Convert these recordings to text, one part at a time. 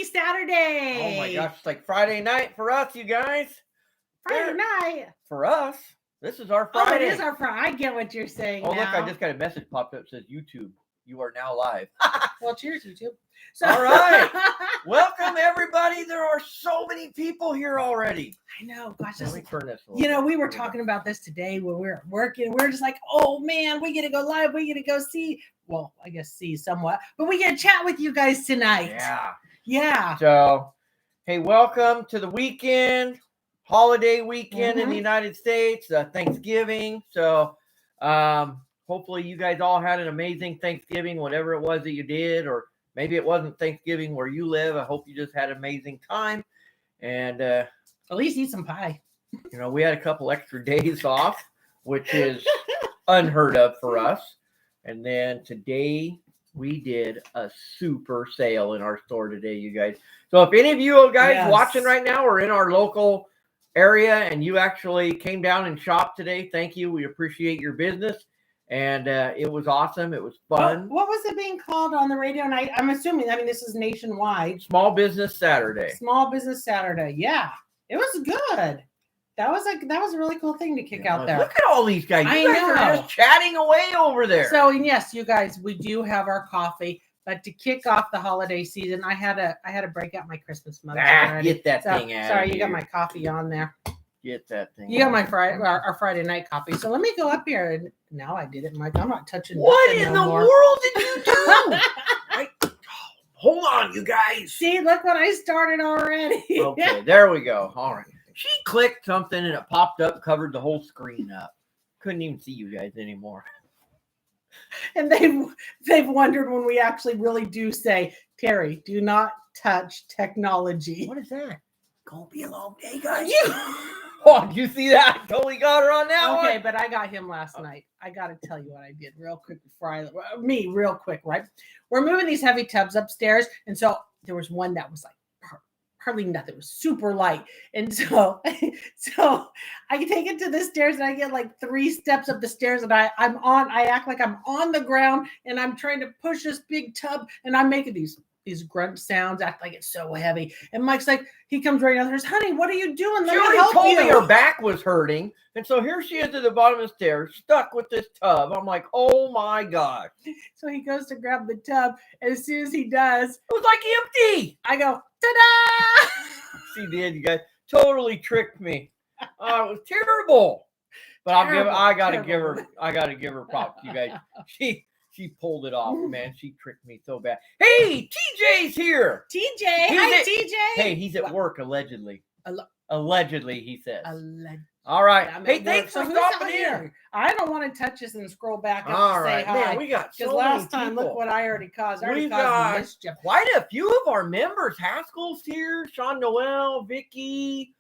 Happy Saturday. Oh my gosh, it's like Friday night for us, you guys. Friday night. For us, this is our Friday. Oh, it is our Friday. I get what you're saying. Oh, now. look, I just got a message popped up that says YouTube. You are now live. Well, cheers, YouTube. So, all right. Welcome, everybody. There are so many people here already. I know. Gosh, Let me turn this. we were talking about this today when we were working. We were just like, oh, man, we get to go live. We get to go see. Well, I guess see somewhat. But we get to chat with you guys tonight. Yeah. So, hey, welcome to the weekend. Holiday weekend in the United States. Thanksgiving. So, hopefully you guys all had an amazing Thanksgiving, whatever it was that you did, or maybe it wasn't Thanksgiving where you live. I hope you just had an amazing time. And at least eat some pie. We had a couple extra days off, which is unheard of for us. And then today we did a super sale in our store today, you guys. So if any of you guys watching right now are in our local area and you actually came down and shopped today, thank you. We appreciate your business. And it was awesome. It was fun. What was it being called on the radio? And I'm assuming, this is nationwide. Small Business Saturday. Small Business Saturday. Yeah, it was good. That was a really cool thing to kick out there. Look at all these guys. I You guys know. are just chatting away over there. So, and yes, you guys, we do have our coffee. But to kick off the holiday season, I had to break out my Christmas mugs. Get that thing out. Sorry, you got my coffee on there. Get that thing. You got my our Friday night coffee. So let me go up here, and now I did it, Mike. I'm not touching. What in the world did you do? Hold on, you guys. See, look what I started already. Okay, there we go. All right. She clicked something and it popped up, covered the whole screen up. Couldn't even see you guys anymore. And they've wondered when we actually really do say, Terry, do not touch technology. What is that? Gonna be a long day, guys. Oh, did you see that? Totally got her on that one. Okay, but I got him last night. I got to tell you what I did real quick before real quick, right? We're moving these heavy tubs upstairs. And so there was one that was like hardly nothing. It was super light. And so I take it to the stairs and I get like 3 steps up the stairs and I act like I'm on the ground and I'm trying to push this big tub and I'm making these grunt sounds, act like it's so heavy. And Mike's like, he comes right out there, honey, what are you doing? She already told me her back was hurting. And so here she is at the bottom of the stairs, stuck with this tub. I'm like, oh my God. So he goes to grab the tub. And as soon as he does, it was like empty. I go, ta-da! She did, you guys. Totally tricked me. Oh, it was terrible. But I gotta give her props, you guys. She pulled it off, man. She tricked me so bad. Hey, TJ's here. TJ, hi, TJ. Hey, he's at work, allegedly. Allegedly, he says. All right. Hey, thanks for stopping here. I don't want to touch this and scroll back up and say hi. Man, we got so last many time, people. Look what I already caused. We've got mischief. Quite a few of our members. Haskell's here. Sean Noel, Vicky.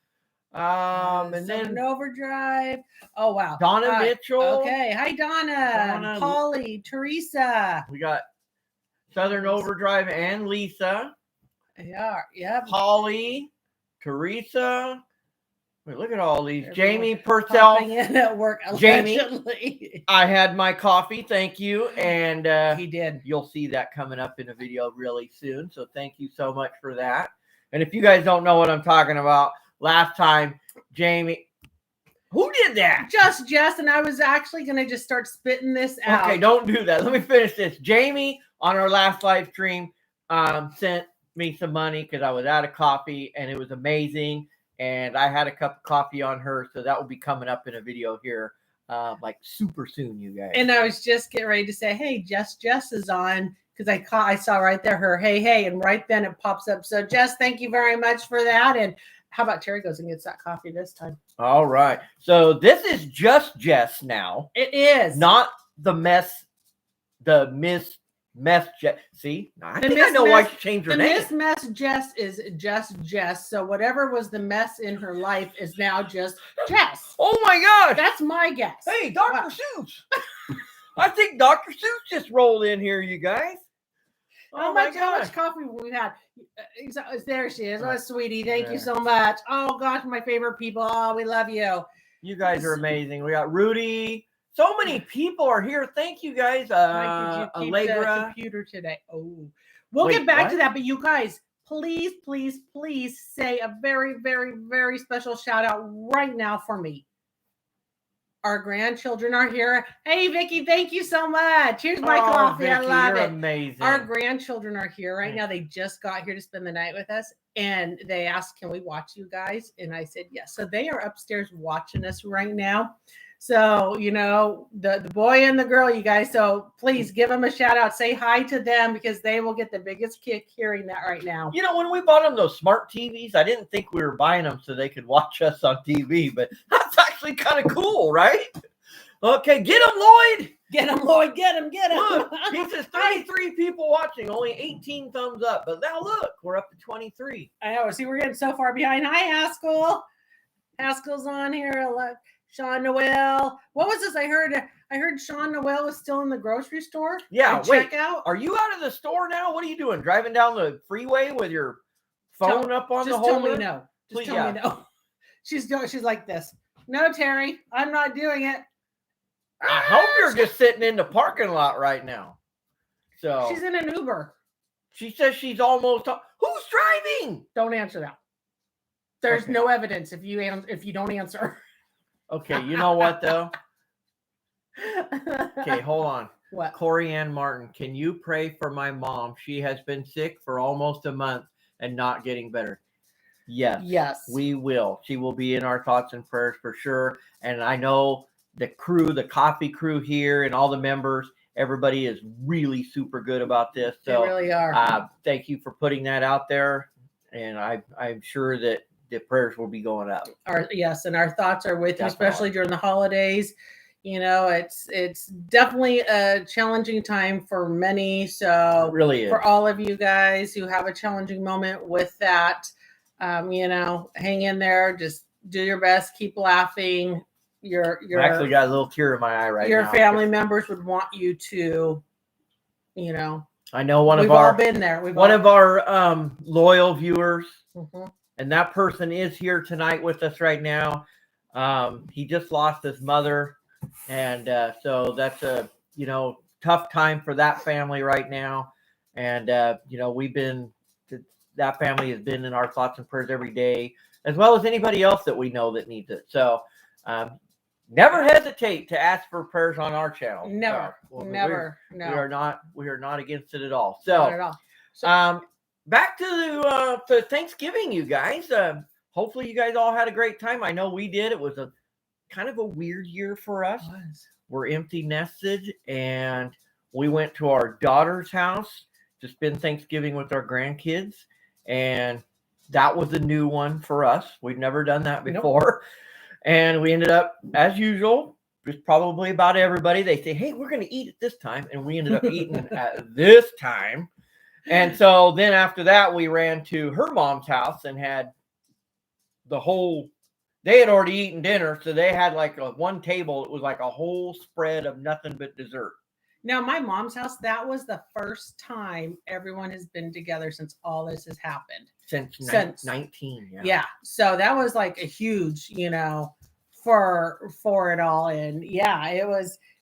And then Overdrive. Oh wow, Donna Mitchell. Okay, hi Donna, Polly, Teresa. We got Southern Overdrive and Lisa. Yeah. Polly, Teresa. Wait, look at all these. Jamie Purcell. In at work. Jamie, I had my coffee. Thank you, and he did. You'll see that coming up in a video really soon. So thank you so much for that. And if you guys don't know what I'm talking about. Last time, Jamie, who did that? Just Jess, and I was actually going to just start spitting this out. Okay, don't do that. Let me finish this. Jamie, on our last live stream, sent me some money because I was out of coffee, and it was amazing. And I had a cup of coffee on her, so that will be coming up in a video here, like super soon, you guys. And I was just getting ready to say, hey, Jess is on. Because I saw right there her, hey, and right then it pops up. So, Jess, thank you very much for that. And how about Terry goes and gets that coffee this time? All right. So this is just Jess now. It is. Not the Miss Jess. See? I think I know why she changed her name. Miss Mess Jess is just Jess. So whatever was the mess in her life is now just Jess. Oh my gosh. That's my guess. Hey, Dr. Seuss. I think Dr. Seuss just rolled in here, you guys. How much coffee we had? There she is. Oh, sweetie. Thank you so much. Oh, gosh, my favorite people. Oh, we love you. You guys are amazing. We got Rudy. So many people are here. Thank you, guys. Mike, did you keep the computer today? Oh, we'll get back to that. But you guys, please, please, please say a very, very, very special shout out right now for me. Our grandchildren are here. Hey, Vicki, thank you so much. Here's my coffee. Vicky, I love you're it. Amazing. Our grandchildren are here right now. They just got here to spend the night with us. And they asked, can we watch you guys? And I said, yes. So they are upstairs watching us right now. So, the boy and the girl, you guys. So please give them a shout out. Say hi to them because they will get the biggest kick hearing that right now. When we bought them those smart TVs, I didn't think we were buying them so they could watch us on TV, but that's actually kind of cool, right? Okay, get them, Lloyd. Get them, Lloyd. Get them. Look, he says 33 people watching, only 18 thumbs up. But now look, we're up to 23. I know. See, we're getting so far behind. Hi, Haskell. Haskell's on here. Look, Sean Noel. What was this? I heard Sean Noel was still in the grocery store. Yeah, wait. Checkout. Are you out of the store now? What are you doing? Driving down the freeway with your phone up on the holder? Just tell me no. Just tell me no. She's like this. No, Terry, I'm not doing it. I hope you're just sitting in the parking lot right now. So she's in an Uber. She says she's almost. Who's driving? Don't answer that. There's no evidence if you don't answer. Okay, you know what though? Okay, hold on. What? Corey Ann Martin, can you pray for my mom? She has been sick for almost a month and not getting better. Yes, we will. She will be in our thoughts and prayers for sure. And I know the crew, the coffee crew here, and all the members, everybody is really super good about this. So they really are. Thank you for putting that out there. And I'm sure that the prayers will be going up. Yes, and our thoughts are with you, especially during the holidays. It's definitely a challenging time for many. So it really is. For all of you guys who have a challenging moment with that, hang in there. Just do your best. Keep laughing. I actually got a little tear in my eye right now. Your family members would want you to, I know we've all been there. One of our loyal viewers, mm-hmm. and that person is here tonight with us right now. He just lost his mother, and so that's a tough time for that family right now. And that family has been in our thoughts and prayers every day, as well as anybody else that we know that needs it. So never hesitate to ask for prayers on our channel. Never. We are not against it at all. So, not at all. So back to Thanksgiving, you guys. Hopefully you guys all had a great time. I know we did. It was a kind of a weird year for us. We're empty nested, and we went to our daughter's house to spend Thanksgiving with our grandkids, and that was a new one for us. We've never done that before. Nope. And we ended up, as usual, just probably about everybody. They say, hey, we're going to eat at this time. And we ended up eating at this time. And so then after that, we ran to her mom's house and had they had already eaten dinner. So they had like one table. It was like a whole spread of nothing but dessert. Now, my mom's house, that was the first time everyone has been together since all this has happened. Since 19, yeah. Yeah. So that was like a huge, for it all. And yeah,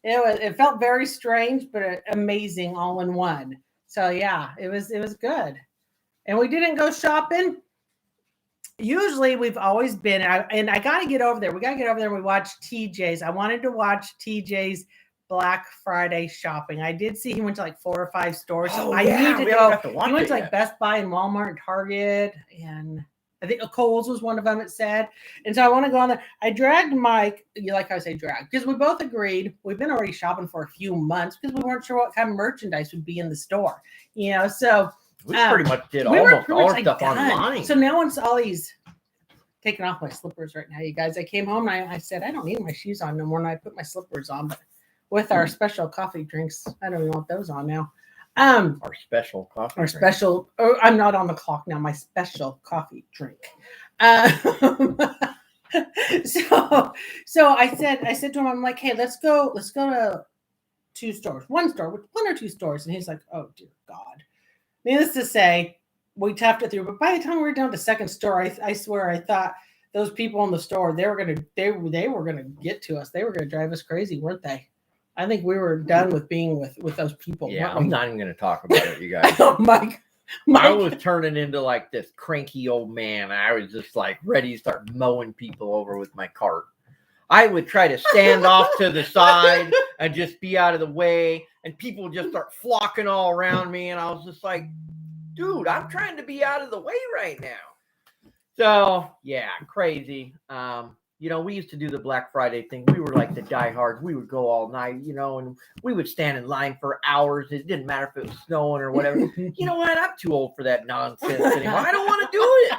it felt very strange, but amazing all in one. So yeah, it was good. And we didn't go shopping. Usually we've always been, and I got to get over there. We got to get over there and we watched TJ's. I wanted to watch TJ's Black Friday shopping. I did see he went to like 4 or 5 stores. So I need to go. He went to like Best Buy and Walmart and Target, and I think Kohl's was one of them, it said. And so I want to go on there. I dragged Mike, like I say drag, because we both agreed we've been already shopping for a few months because we weren't sure what kind of merchandise would be in the store. So we pretty much did almost all our stuff online. So now once all these taking off my slippers right now, you guys, I came home and I said, I don't need my shoes on no more. And I put my slippers on, but with our special coffee drinks, I don't even want those on now. Our special coffee. I'm not on the clock now. My special coffee drink. So I said to him, I'm like, hey, let's go to 2 stores, one or 2 stores, and he's like, oh dear God. Needless to say, we toughed it through. But by the time we were down to 2nd store, I swear I thought those people in the store they were gonna get to us. They were gonna drive us crazy, weren't they? I think we were done with being with those people. Yeah, I'm not even going to talk about it, you guys. Mike I was turning into like this cranky old man. I was just like ready to start mowing people over with my cart. I would try to stand off to the side and just be out of the way, and people would just start flocking all around me. And I was just like, dude, I'm trying to be out of the way right now. So yeah, crazy. We used to do the Black Friday thing. We were like the diehards. We would go all night, and we would stand in line for hours. It didn't matter if it was snowing or whatever. You know what? I'm too old for that nonsense anymore. I don't want to do it.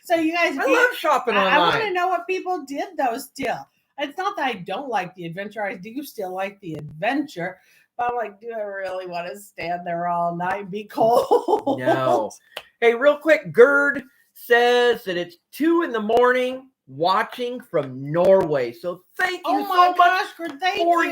So you guys, I love shopping online. I want to know what people did though still. It's not that I don't like the adventure. I do still like the adventure. But I'm like, do I really want to stand there all night and be cold? No. Hey, real quick, Gerd says that it's 2 a.m. watching from Norway. So thank you so much for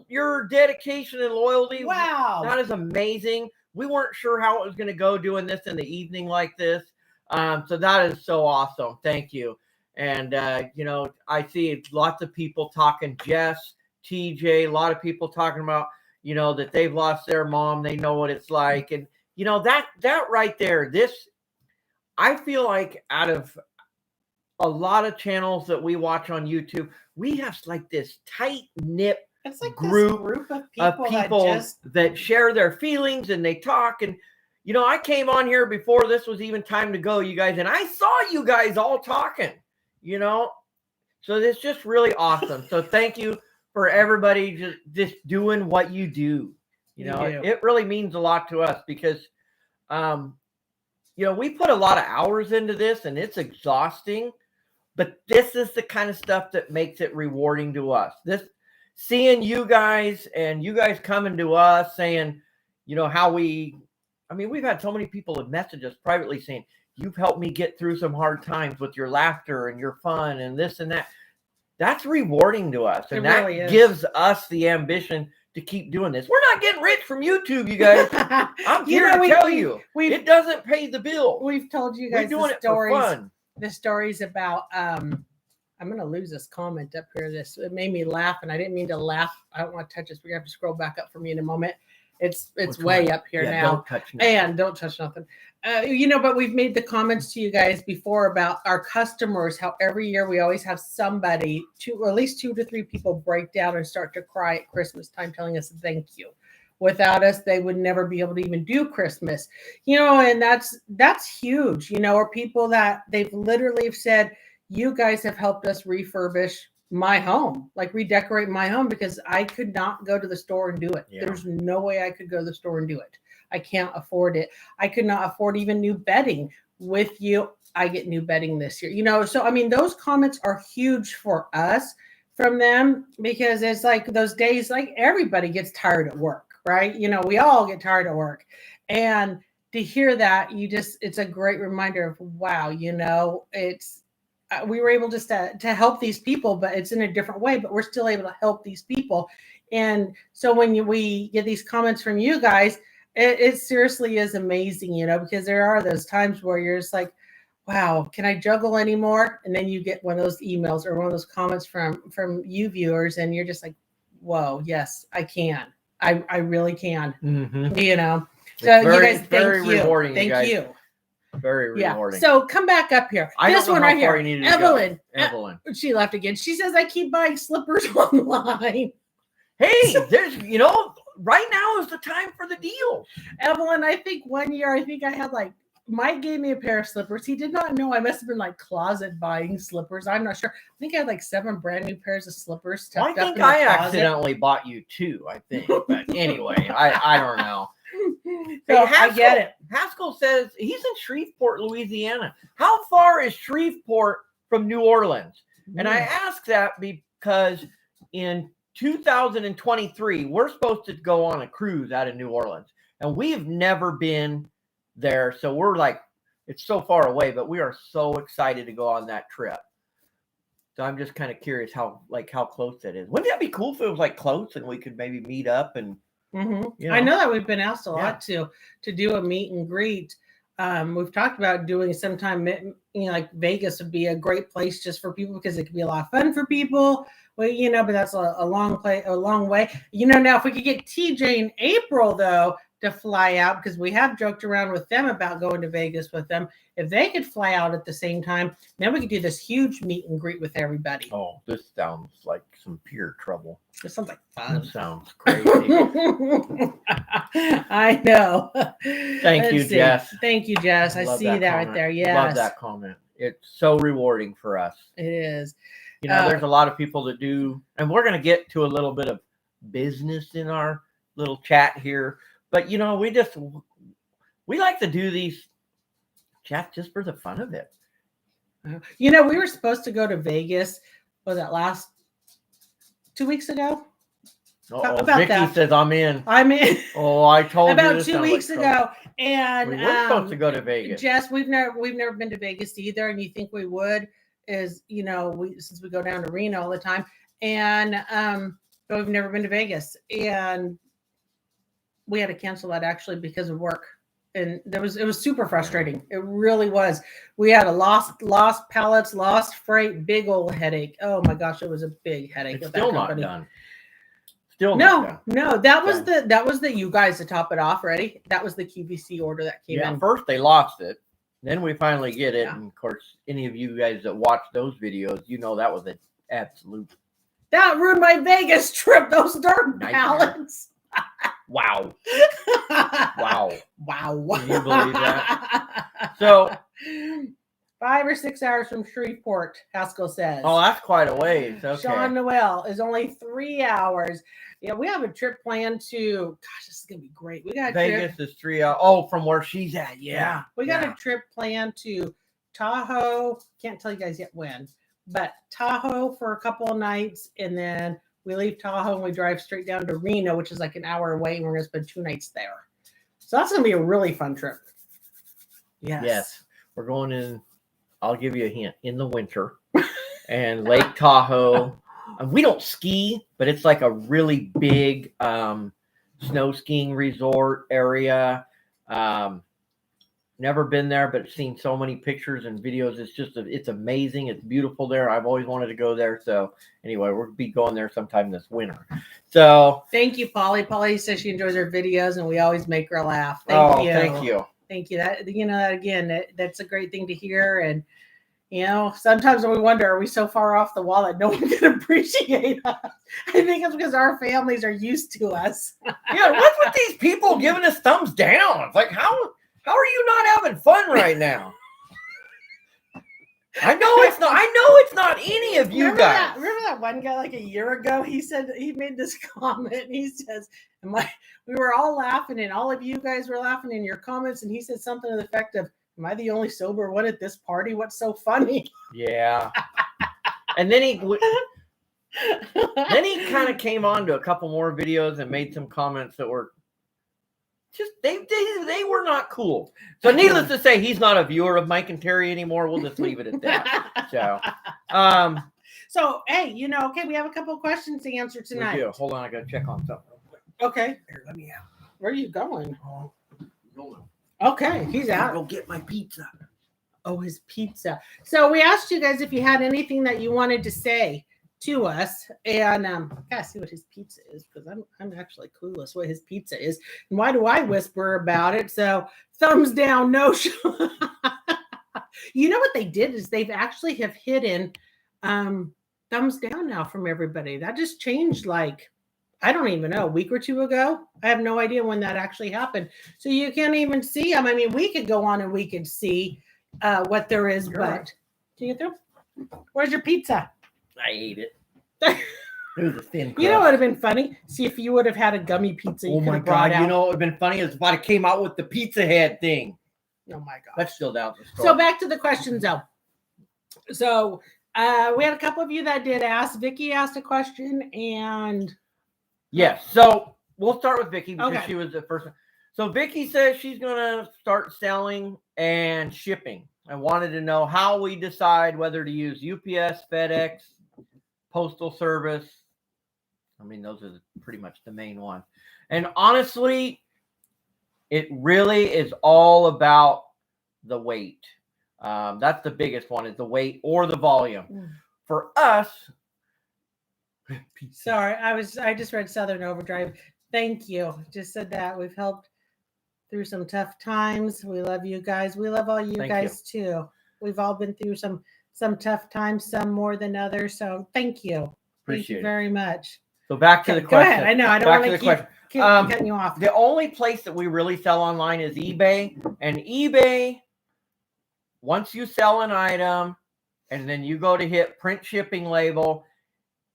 your dedication and loyalty. Wow. That is amazing. We weren't sure how it was going to go doing this in the evening like this. So that is so awesome. Thank you. And, I see lots of people talking, Jess, TJ, a lot of people talking about, that they've lost their mom. They know what it's like. And, that right there, I feel like out of a lot of channels that we watch on YouTube, we have like this tight-knit group of people that share their feelings and they talk. And, I came on here before this was even time to go, you guys, and I saw you guys all talking, so it's just really awesome. So thank you for everybody just doing what you do. It really means a lot to us because, we put a lot of hours into this and it's exhausting, but this is the kind of stuff that makes it rewarding to us. Seeing you guys and you guys coming to us saying, how we've had so many people that message us privately saying, you've helped me get through some hard times with your laughter and your fun and this and that. That's rewarding to us. And that really gives us the ambition to keep doing this. We're not getting rich from YouTube, you guys. I'm here to tell you, it doesn't pay the bill. We've told you guys the stories about, I'm going to lose this comment up here. It made me laugh and I didn't mean to laugh. I don't want to touch this. We're going to have to scroll back up for me in a moment. It's way up here now. Don't touch nothing. And don't touch nothing. But we've made the comments to you guys before about our customers, how every year we always have somebody, at least 2 to 3 people break down and start to cry at Christmas time telling us thank you. Without us, they would never be able to even do Christmas. And that's huge, or people that they've literally said, you guys have helped us refurbish my home, like redecorate my home, because I could not go to the store and do it. Yeah. There's no way I could go to the store and do it. I can't afford it. I could not afford even new bedding. With you, I get new bedding this year. So those comments are huge for us from them, because it's like those days, like everybody gets tired at work, right? We all get tired at work, and to hear that, it's a great reminder of, wow, we were able just to help these people, but it's in a different way, but we're still able to help these people. And so when we get these comments from you guys, it seriously is amazing, because there are those times where you're just like, wow, can I juggle anymore? And then you get one of those emails or one of those comments from you viewers, and you're just like, whoa, yes, I can. I really can. Mm-hmm. So you guys, thank you. Thank you. Very rewarding. So come back up here. This one right here. Evelyn. She left again. She says, I keep buying slippers online. Hey, there's, right now is the time for the deal. Evelyn, I think one year, I had Mike gave me a pair of slippers. He did not know. I must have been closet buying slippers. I'm not sure. I think I had 7 brand new pairs of slippers tucked up in the closet. Accidentally bought you 2, I think. But anyway, I don't know. So I get it. Haskell says he's in Shreveport, Louisiana. How far is Shreveport from New Orleans? And I ask that because in 2023, we're supposed to go on a cruise out of New Orleans. And we have never been there. So we're it's so far away, but we are so excited to go on that trip. So I'm just kind of curious how close that is. Wouldn't that be cool if it was close and we could maybe meet up and mm-hmm. I know that we've been asked a lot to do a meet and greet. We've talked about doing sometime, Vegas would be a great place just for people because it could be a lot of fun for people. Well, but that's a long way. Now if we could get TJ in April though, to fly out, because we have joked around with them about going to Vegas with them. If they could fly out at the same time, then we could do this huge meet and greet with everybody. Oh, this sounds like some pure trouble. It sounds like fun. This sounds crazy. I know. Thank you, Jess. Thank you, Jess. I Love see that that comment. right there. Yes. Love that comment. It's so rewarding for us. It is. You know, there's a lot of people that do, and we're going to get to a little bit of business in our little chat here. But, you know, we like to do these chats just for the fun of it. You know, we were supposed to go to Vegas, was that last 2 weeks ago? About Vicky that. Says I'm in. I'm in. Oh, I told about you. About 2 weeks ago. And we were supposed to go to Vegas. Jess, we've never been to Vegas either, and you think we would, is, you know, since we go down to Reno all the time, and but we've never been to Vegas, and we had to cancel that actually because of work. And it was super frustrating. It really was. We had a lost pallets, lost freight, big old headache. Oh my gosh, it was a big headache. It's still not done. Still no. That was the you guys to top it off. Ready? That was the QVC order that came in. First they lost it, then we finally get it. Yeah. And of course, any of you guys that watch those videos, you know that was an absolute. That ruined my Vegas trip. Those darn pallets. Wow. Wow. Can you believe that? So 5 or 6 hours from Shreveport, Haskell says. Oh, that's quite a ways. Okay. Sean Noel is only 3 hours. Yeah, we have a trip planned to, gosh, this is going to be great. We got Vegas is 3 hours. Oh, from where she's at. Yeah. We got a trip planned to Tahoe. Can't tell you guys yet when, but Tahoe for a couple of nights, and then we leave Tahoe and we drive straight down to Reno, which is like an hour away, and we're going to spend 2 nights there. So that's going to be a really fun trip. Yes. We're going in, I'll give you a hint, in the winter. And Lake Tahoe. We don't ski, but it's like a really big snow skiing resort area. Never been there, but seen so many pictures and videos. It's amazing. It's beautiful there. I've always wanted to go there. So anyway, we'll be going there sometime this winter. So thank you, Polly. Polly says she enjoys our videos, and we always make her laugh. Thank you. Thank you. That, you know, again, that's a great thing to hear. And you know, sometimes we wonder, are we so far off the wall that no one can appreciate us? I think it's because our families are used to us. Yeah, what's with these people giving us thumbs down? It's like, how are you not having fun right now? I know it's not any of you guys. Remember that one guy like a year ago? He said, he made this comment. He says, we were all laughing, and all of you guys were laughing in your comments. And he said something to the effect of, am I the only sober one at this party? What's so funny? Yeah. And then he kind of came on to a couple more videos and made some comments that were just, they were not cool. So needless to say, he's not a viewer of Mike and Terry anymore. We'll just leave it at that. So, hey, you know, okay, we have a couple of questions to answer tonight. We do. Hold on, I got to check on something real quick. Okay. Here, let me out. Where are you going? Hold on. Okay, he's out. Go get my pizza. Oh, his pizza. So we asked you guys if you had anything that you wanted to say to us, and I gotta see what his pizza is, because I'm actually clueless what his pizza is, and why do I whisper about it? So thumbs down, no. You know what they did is they've actually have hidden thumbs down now from everybody. That just changed, like, I don't even know, a week or two ago. I have no idea when that actually happened. So you can't even see them. I mean, we could go on and we could see what there is, but right. Do you get through? Where's your pizza? I ate it. It was a thin crust. You know what would have been funny? See if you would have had a gummy pizza. Oh my God. You know what would have been funny is if I came out with the pizza head thing. Oh my God. That's still down the store. So back to the questions though. So we had a couple of you that did ask. Vicky asked a question, and yes. So we'll start with Vicky because okay. She was the first one. So Vicky says she's going to start selling and shipping. I wanted to know how we decide whether to use UPS, FedEx, Postal Service. I mean, those are pretty much the main ones. And honestly, it really is all about the weight. That's the biggest one, is the weight or the volume. For us, sorry, I just read Southern Overdrive. Thank you. Just said that we've helped through some tough times. We love you guys. We love all you Thank guys too. We've all been through some tough times, some more than others. So thank you. Thank Appreciate you it. very much. So back to the Go question. ahead. I know I don't Back want to to the keep, question. cutting you off. The only place that we really sell online is eBay. And eBay, once you sell an item and then you go to hit print shipping label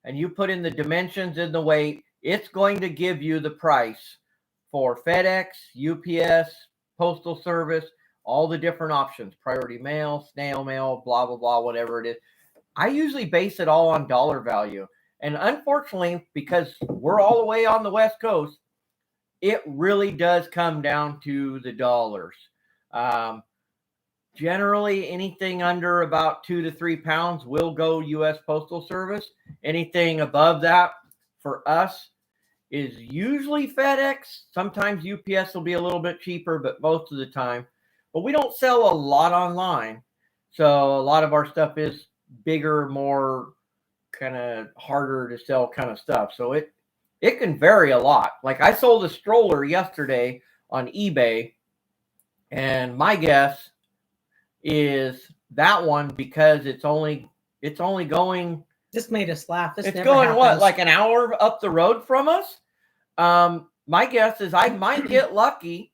and you put in the dimensions and the weight, it's going to give you the price for FedEx, UPS, Postal Service, all the different options, priority mail, snail mail, blah, blah, blah, whatever it is. I usually base it all on dollar value. And unfortunately, because we're all the way on the West Coast, it really does come down to the dollars. Generally, anything under about 2 to 3 pounds will go U.S. Postal Service. Anything above that for us is usually FedEx. Sometimes UPS will be a little bit cheaper, but most of the time. But we don't sell a lot online. So a lot of our stuff is bigger, more kind of harder to sell kind of stuff. So it can vary a lot. Like I sold a stroller yesterday on eBay, and my guess is that one, because it's only going. This made us laugh. This It's never going happens. what, like an hour up the road from us. My guess is I might get lucky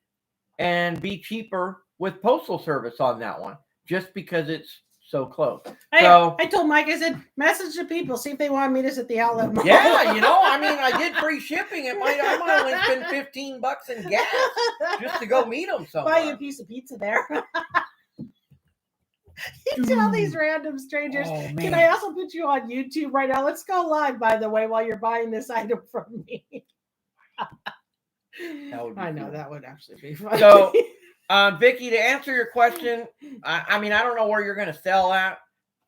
and be cheaper with Postal Service on that one, just because it's so close. I told Mike, I said, message the people, see if they want to meet us at the outlet mall. Yeah, I mean, I did free shipping. I might only spend $15 in gas just to go meet them somewhere. Buy you a piece of pizza there. You tell these random strangers. Oh, man. Can I also put you on YouTube right now? Let's go live, by the way, while you're buying this item from me. I know, that would actually be funny. So, Vicki, to answer your question, I mean, I don't know where you're going to sell at.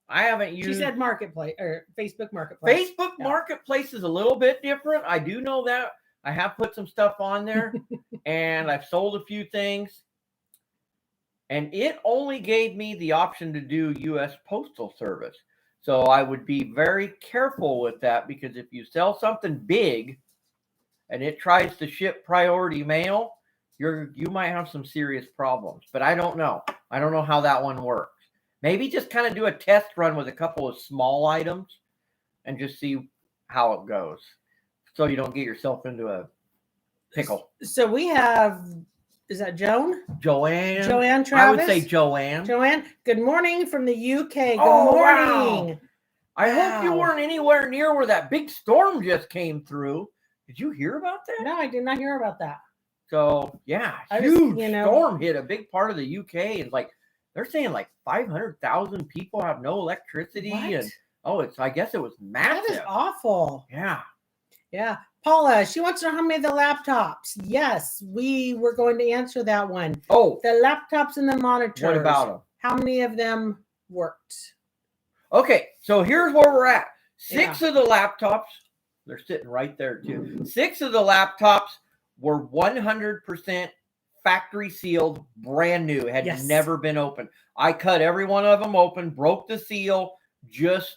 I haven't used. She said Marketplace or Facebook Marketplace. Facebook Marketplace is a little bit different. I do know that. I have put some stuff on there, and I've sold a few things. And it only gave me the option to do U.S. Postal Service. So I would be very careful with that, because if you sell something big and it tries to ship priority mail, you might have some serious problems. But I don't know. I don't know how that one works. Maybe just kind of do a test run with a couple of small items and just see how it goes, so you don't get yourself into a pickle. So we have, is that Joanne? Joanne Travis? I would say Joanne. Joanne, good morning from the UK. Good Wow. morning. I hope you weren't anywhere near where that big storm just came through. Did you hear about that? No, I did not hear about that. So, yeah, huge storm hit a big part of the UK. And like, they're saying like 500,000 people have no electricity. What? And I guess it was massive. That is awful. Yeah. Yeah. Paula, she wants to know how many of the laptops. Yes, we were going to answer that one. Oh. The laptops and the monitors. What about them? How many of them worked? Okay, so here's where we're at. 6 of the laptops, they're sitting right there too. 6 of the laptops were 100% factory sealed, brand new, had never been opened. I cut every one of them open, broke the seal just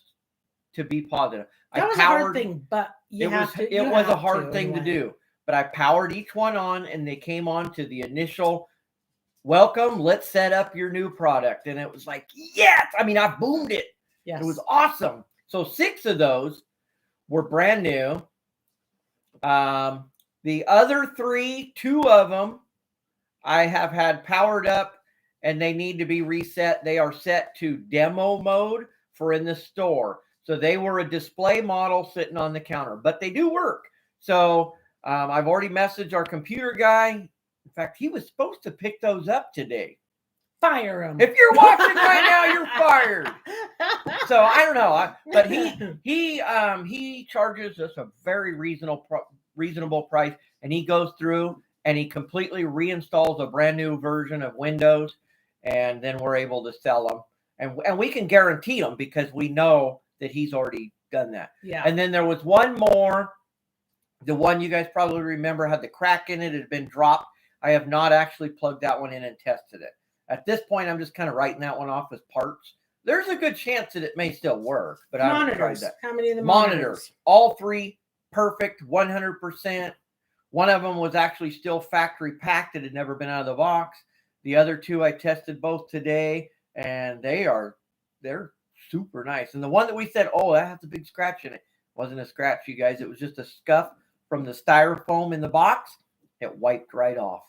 to be positive. That was a hard thing, but it was a hard thing to do. But I powered each one on, and they came on to the initial welcome. Let's set up your new product. And it was like, yes. I mean, I boomed it. Yes. It was awesome. So 6 of those were brand new. The other 3, 2 of them, I have had powered up, and they need to be reset. They are set to demo mode for in the store. So they were a display model sitting on the counter, but they do work. So I've already messaged our computer guy. In fact, he was supposed to pick those up today. Fire him. If you're watching right now, you're fired. So I don't know, but he charges us a very reasonable price, and he goes through and he completely reinstalls a brand new version of Windows, and then we're able to sell them, and we can guarantee them because we know that he's already done that. Yeah. And then there was one more. The one you guys probably remember had the crack in it. It had been dropped. I have not actually plugged that one in and tested it. At this point, I'm just kind of writing that one off as parts. There's a good chance that it may still work, but I haven't tried that. How many of the monitors? All 3 perfect, 100%. One of them was actually still factory packed. It had never been out of the box. The other two I tested both today, and they're super nice. And the one that we said, oh, that has a big scratch in it, wasn't a scratch, you guys. It was just a scuff from the styrofoam in the box. It wiped right off.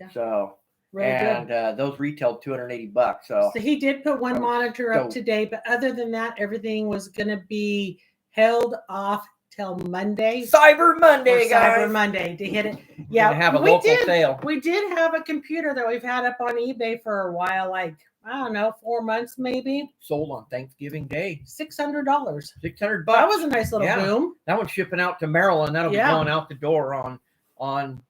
Yeah. So really good. Those retailed $280. So he did put one monitor up today, but other than that, everything was going to be held off till Monday. Cyber Monday, guys. Cyber Monday to hit it. Yeah, have a local sale. We did have a computer that we've had up on eBay for a while, like, I don't know, 4 months maybe. Sold on Thanksgiving Day. $600. $600. That was a nice little boom. That one's shipping out to Maryland. That'll be going out the door on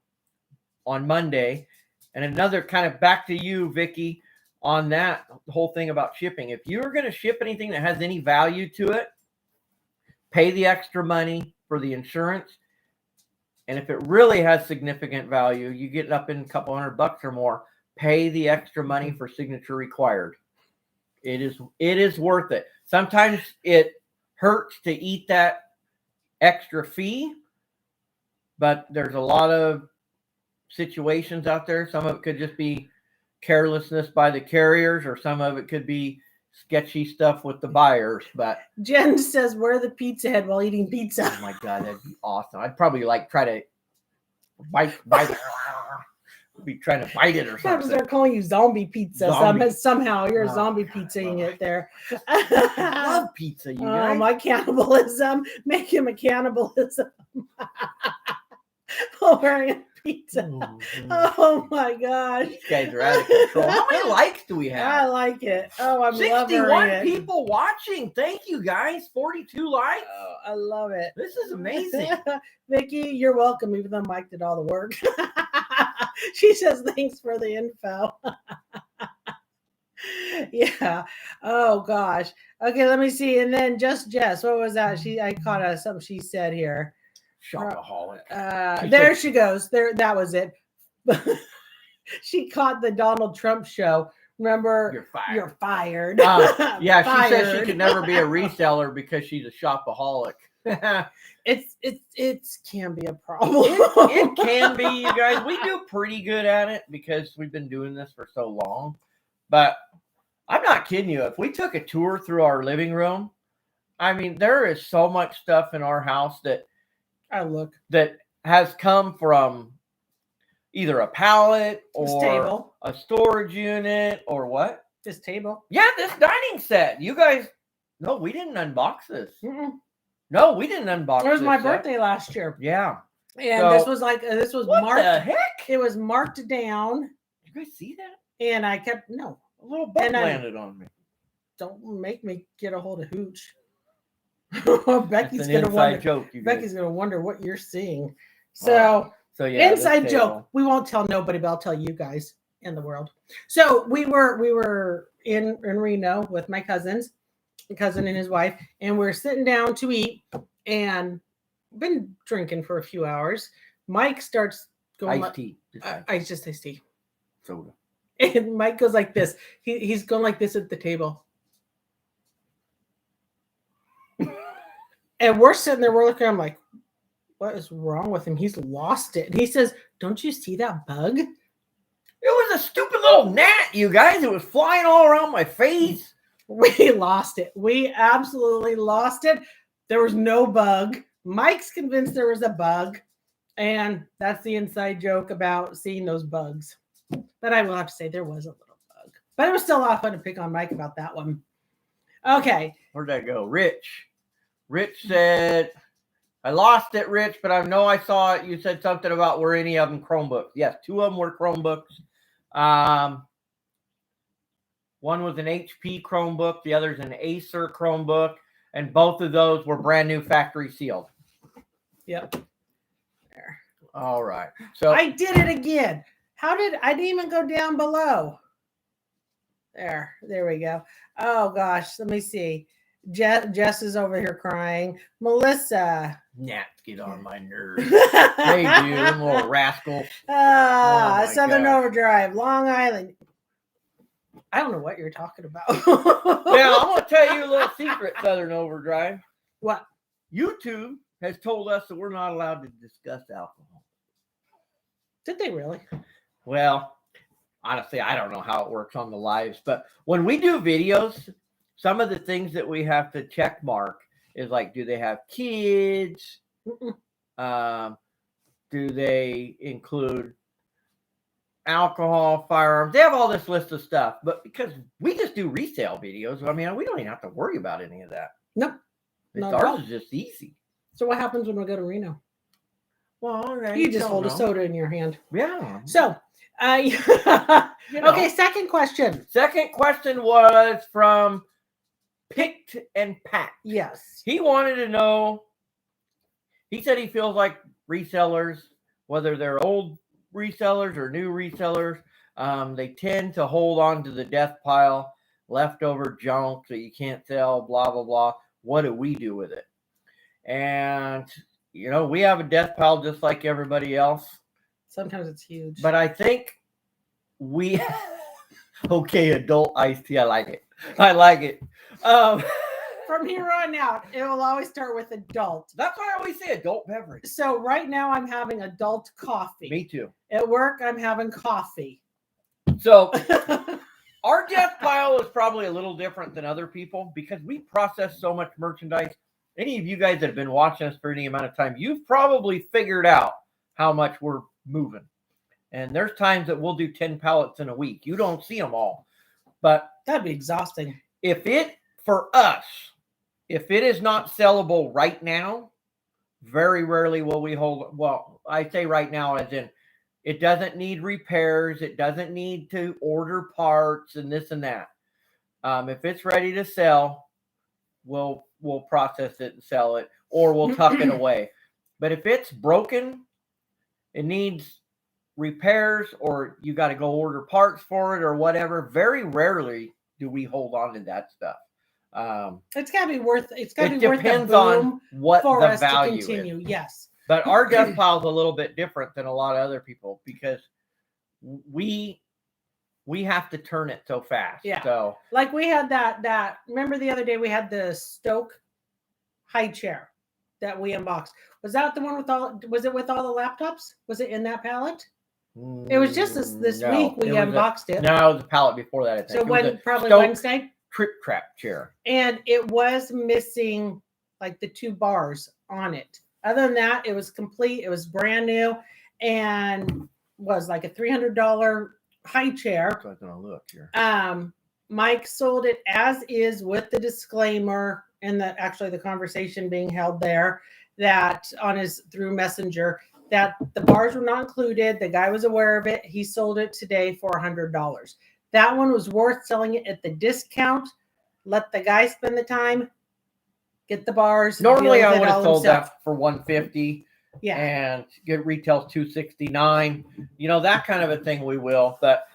Monday. And another kind of back to you, Vicki, on that whole thing about shipping. If you're going to ship anything that has any value to it, pay the extra money for the insurance. And if it really has significant value, you get up in a couple $100 or more, pay the extra money for signature required. It is worth it. Sometimes it hurts to eat that extra fee, but there's a lot of situations out there. Some of it could just be carelessness by the carriers, or some of it could be sketchy stuff with the buyers. But Jen says, wear the pizza head while eating pizza. Oh my God, that'd be awesome. I'd probably try to bite it. Be trying to bite it or something. They're calling you zombie pizza. Somehow you're zombie pizzaing it there. I love pizza, you guys. My cannibalism. Make him a cannibalism. Wearing a pizza. Mm-hmm. Oh my gosh. These guys are out of control. How many likes do we have? I like it. Oh, I'm 61 people watching. Thank you, guys. 42 likes. Oh, I love it. This is amazing. Vicki, you're welcome, even though Mike did all the work. She says, thanks for the info. Yeah. Oh gosh. Okay, let me see. And then just Jess, what was that? I caught something she said here. Shopaholic. There she goes. There, that was it. She caught the Donald Trump show. Remember, you're fired. Yeah, fired. She says she could never be a reseller because she's a shopaholic. It can be a problem. It can be, you guys. We do pretty good at it because we've been doing this for so long. But I'm not kidding you. If we took a tour through our living room, I mean, there is so much stuff in our house that has come from either a pallet or a storage unit or what? This table. Yeah, this dining set. You guys, no, we didn't unbox this. Mm-mm. No, we didn't unbox. It was my birthday last year. Yeah. And so, this was what marked. The heck? It was marked down. Did you guys see that? And I kept a little bug landed on me. Don't make me get a hold of Hooch. Becky's gonna wonder. Joke, Becky's gonna wonder what you're seeing. So yeah, inside joke. We won't tell nobody, but I'll tell you guys in the world. So we were in Reno with my cousin and his wife, and we're sitting down to eat, and been drinking for a few hours. Mike starts going iced tea. Just iced tea. Soda. And Mike goes like this. He's going like this at the table. And we're sitting there, we're looking, I'm like, what is wrong with him? He's lost it. And he says, don't you see that bug? It was a stupid little gnat, you guys. It was flying all around my face. We lost it. We absolutely lost it. There was no bug. Mike's convinced there was a bug. And that's the inside joke about seeing those bugs. But I will have to say there was a little bug. But it was still a lot of fun to pick on Mike about that one. Okay. Where'd that go? Rich said, I lost it, Rich, but I know I saw it. You said something about were any of them Chromebooks. Yes, 2 of them were Chromebooks. One was an HP Chromebook. The other's an Acer Chromebook. And both of those were brand new factory sealed. Yep. There. All right. So I did it again. I didn't even go down below. There we go. Oh gosh, let me see. Jess is over here crying. Melissa. Gnats get on my nerves. They do, them little rascals. Southern Overdrive, Long Island. I don't know what you're talking about. Yeah, I'm going to tell you a little secret, Southern Did they really? Well, honestly, I don't know how it works on the lives, but when we do videos, some of the things that we have to check mark is like, do they have kids? Do they include alcohol, firearms? They have all this list of stuff, but because we just do resale videos, I mean, we don't even have to worry about any of that. Nope. Not at all. Ours is just easy. So what happens when we go to Reno? Well, okay, You just hold a soda in your hand. Yeah. So, You know. Okay, second question. Second question was from Picked and Packed. Yes. He wanted to know, he said he feels like resellers, whether they're old resellers or new resellers, they tend to hold on to the death pile, leftover junk that you can't sell, blah, blah, blah. What do we do with it? And, you know, we have a death pile just like everybody else. Sometimes it's huge. But I think we... Okay, adult iced tea. I like it. I like it. From here on out, it will always start with adult. That's why I always say adult beverage. So right now I'm having adult coffee. Me too. At work, I'm having coffee. So our death pile is probably a little different than other people because we process so much merchandise. Any of you guys that have been watching us for any amount of time, you've probably figured out how much we're moving. And there's times that we'll do 10 pallets in a week. You don't see them all. But that'd be exhausting. For us, if it is not sellable right now, very rarely will we hold. Well, I say right now as in it doesn't need repairs. It doesn't need to order parts and this and that. If it's ready to sell, we'll process it and sell it, or we'll tuck it away. But if it's broken, it needs repairs, or you got to go order parts for it or whatever, very rarely do we hold on to that stuff. It's got to be worth it. It's got to be worth the depends boom on what for the us value to continue. is. Yes. But our death pile is a little bit different than a lot of other people because we have to turn it so fast. Yeah. So like we had that remember the other day we had the Stoke high chair that we unboxed. Was that the one with was it with all the laptops? Was it in that pallet? It was just this no, week we unboxed it. No, it was a pallet before that, I think. So when probably Stoke Wednesday? Trip trap chair. And it was missing like the 2 bars on it. Other than that, it was complete. It was brand new and was like a $300 high chair. So I was gonna look here. Mike sold it as is with the disclaimer and the conversation being held there that on through Messenger that the bars were not included. The guy was aware of it. He sold it today for $100. That one was worth selling it at the discount. Let the guy spend the time, get the bars. Normally, I would have sold that for $150. Yeah, and get retails $269. You know, that kind of a thing we will. But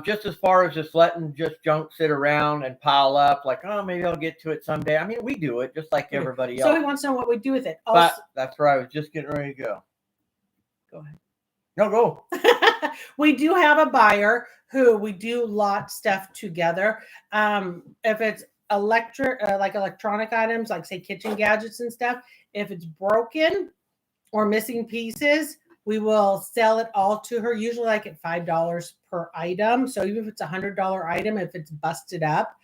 just as far as just letting junk sit around and pile up, like, oh, maybe I'll get to it someday. I mean, we do it just like everybody else. So he wants to know what we do with it. Also, but that's where I was just getting ready to go. Go ahead. No, go. We do have a buyer who we do lot stuff together. If it's like electronic items, like say kitchen gadgets and stuff, if it's broken or missing pieces, we will sell it all to her, usually like at $5 per item. So even if it's $100 item, if it's busted up,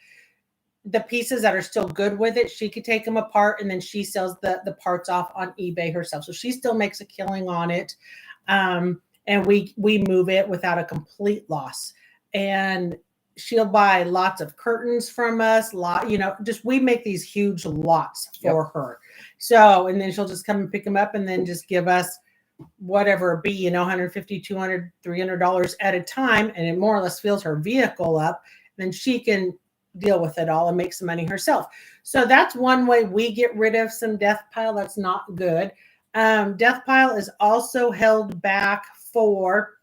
the pieces that are still good with it, she could take them apart and then she sells the parts off on eBay herself. So she still makes a killing on it. And we move it without a complete loss. And she'll buy lots of curtains from us, we make these huge lots for her. So, and then she'll just come and pick them up and then just give us whatever it be, $150, $200, $300 at a time. And it more or less fills her vehicle up. Then she can deal with it all and make some money herself. So that's one way we get rid of some death pile. That's not good. Death pile is also held back for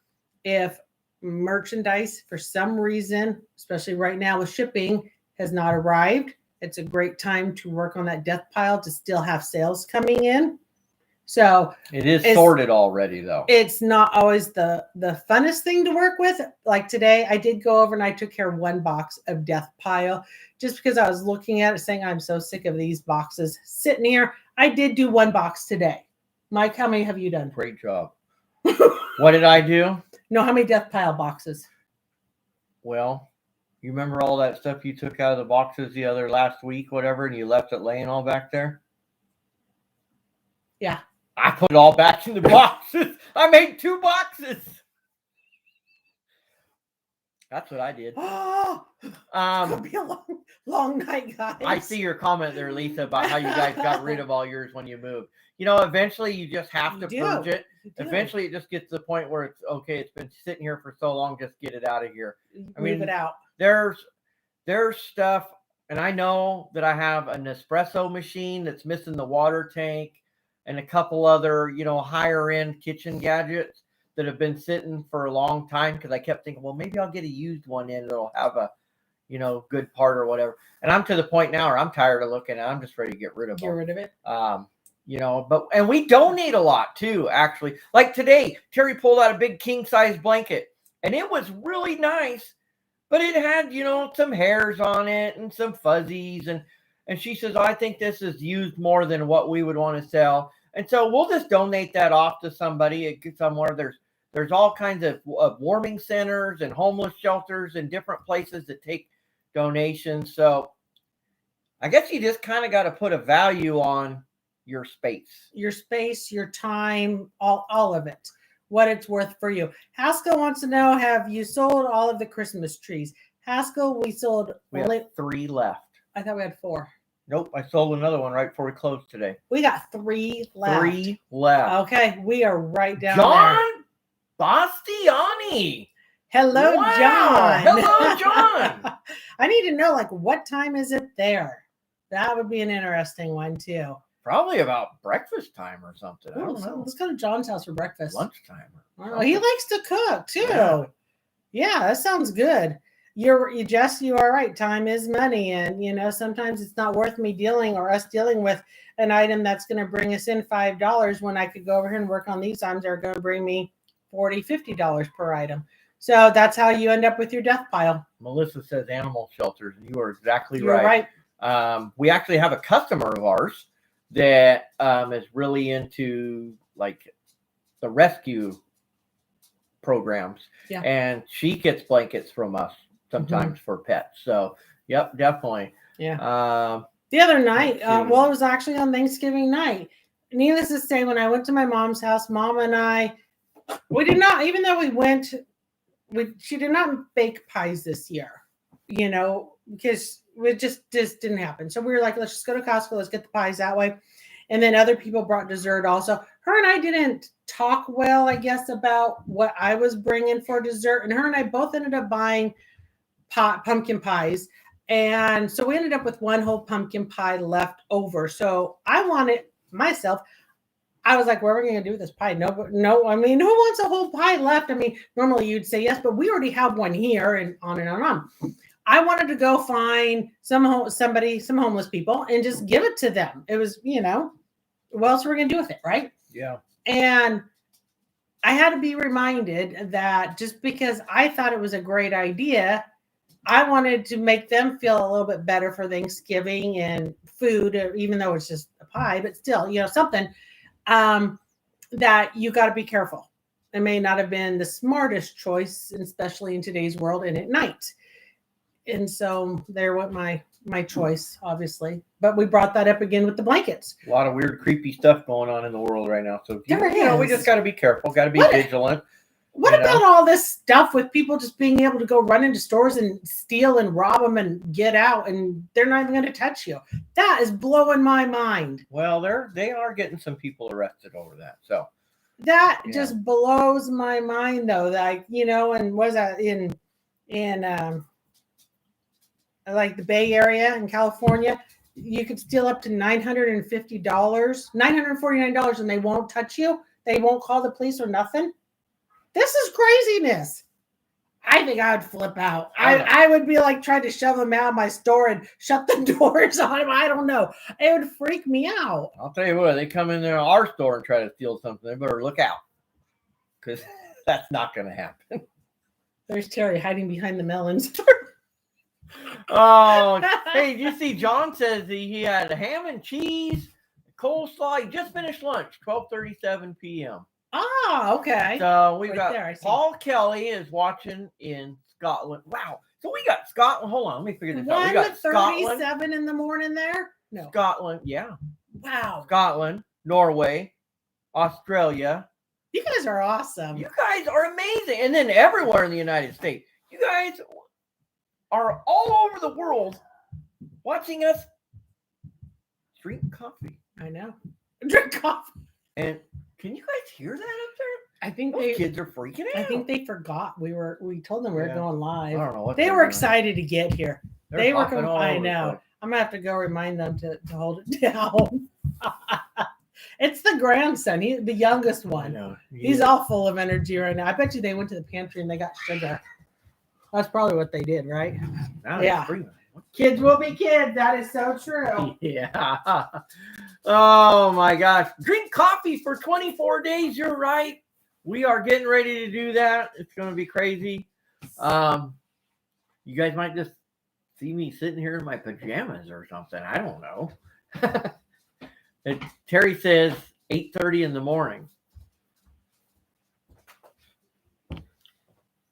if merchandise for some reason, especially right now with shipping, has not arrived. It's a great time to work on that death pile to still have sales coming in. So it is sorted already, though. It's not always the funnest thing to work with. Like today, I did go over and I took care of 1 box of death pile just because I was looking at it saying, I'm so sick of these boxes sitting here. I did do 1 box today. Mike, how many have you done? Great job. What did I do? No, how many death pile boxes? Well, you remember all that stuff you took out of the boxes the other last week, whatever, and you left it laying all back there? Yeah. I put it all back in the boxes. I made 2 boxes. That's what I did. Oh, it's gonna be a long night, guys. I see your comment there, Lisa, about how you guys got rid of all yours when you moved. You know, eventually you just have to purge it. Eventually it just gets to the point where it's okay. It's been sitting here for so long. Just get it out of here. Move it out. There's stuff, and I know that I have an espresso machine that's missing the water tank and a couple other, higher end kitchen gadgets that have been sitting for a long time because I kept thinking, well, maybe I'll get a used one in. It'll have a, good part or whatever. And I'm to the point now where I'm tired of looking at it. I'm just ready to get rid of them. Get rid of it. And we donate a lot too, actually. Like today, Terry pulled out a big king size blanket and it was really nice, but it had, some hairs on it and some fuzzies. And she says, I think this is used more than what we would want to sell. And so we'll just donate that off to somebody somewhere. There's all kinds of warming centers and homeless shelters and different places that take donations. So I guess you just kind of got to put a value on your space, your time, all of it, what it's worth for you. Haskell wants to know, have you sold all of the Christmas trees? Haskell, we have 3 left. I thought we had 4. Nope, I sold another one right before we closed today. We got 3 left. 3 left. Okay, we are right down John there. Bastiani. Hello, wow. John. Hello, John. I need to know, what time is it there? That would be an interesting one, too. Probably about breakfast time or something. I don't know. Let's go to John's house for breakfast. Lunchtime. Oh, he likes to cook, too. Yeah, that sounds good. You are right. Time is money. And, sometimes it's not worth us dealing with an item that's going to bring us in $5 when I could go over here and work on these items that are going to bring me $40, $50 per item. So that's how you end up with your death pile. Melissa says animal shelters, and you are exactly You're right. We actually have a customer of ours that is really into the rescue programs. Yeah. And she gets blankets from us sometimes for pets. So, yep, definitely. Yeah. The other night, it was actually on Thanksgiving night. Needless to say, when I went to my mom's house, Mom and I, we did not, even though we went, she did not bake pies this year, because it just didn't happen. So we were like, let's just go to Costco. Let's get the pies that way. And then other people brought dessert also. Her and I didn't talk well, I guess, about what I was bringing for dessert. And her and I both ended up buying pumpkin pies. And so we ended up with one whole pumpkin pie left over. So I wanted myself, I was like, what are we going to do with this pie? No. I mean, who wants a whole pie left? I mean, normally you'd say yes, but we already have one here and on and on and on. I wanted to go find some homeless people and just give it to them. It was, what else are we going to do with it? Right. Yeah. And I had to be reminded that just because I thought it was a great idea, I wanted to make them feel a little bit better for Thanksgiving and food, even though it's just a pie, but still, something that you got to be careful. It may not have been the smartest choice, especially in today's world and at night. And so there went my choice, obviously. But we brought that up again with the blankets. A lot of weird, creepy stuff going on in the world right now. So, we just got to be careful, got to be vigilant. What about all this stuff with people just being able to go run into stores and steal and rob them and get out, and they're not even going to touch you? That is blowing my mind. Well, they are getting some people arrested over that. So that just blows my mind, though. That and was that in like the Bay Area in California, you could steal up to $950, $949, and they won't touch you. They won't call the police or nothing. This is craziness. I think I would flip out. I would be like trying to shove them out of my store and shut the doors on them. I don't know. It would freak me out. I'll tell you what, they come in there in our store and try to steal something, they better look out, because that's not going to happen. There's Terry hiding behind the melons. Oh, hey, you see, John says he had a ham and cheese, coleslaw. He just finished lunch, 12:37 p.m. Ah, okay. So we've Right got there, I see. Paul Kelly is watching in Scotland. Wow. So we got Scotland. Hold on, let me figure this out. We got Scotland, 1:37 in the morning there? No. Scotland, yeah, Wow. Scotland, Norway, Australia. You guys are awesome. You guys are amazing. And then everywhere in the United States. You guys are all over the world watching us drink coffee. I know. Drink coffee. And can you guys hear that up there? I think Those kids are freaking out. I think they forgot we told them we were going live. I don't know what they were excited to get here. They're were hopping all I over the know. place. I'm gonna have to go remind them to hold it down. It's the grandson. He's the youngest I one. know. He's all full of energy right now. I bet you they went to the pantry and they got sugar. That's probably what they did, right? Now Yeah. they're screaming. Kids will be kids. That is so true. Yeah. Oh my gosh. Drink coffee for 24 days. You're right. We are getting ready to do that. It's going to be crazy. You guys might just see me sitting here in my pajamas or something. I don't know. Terry says 8:30 in the morning.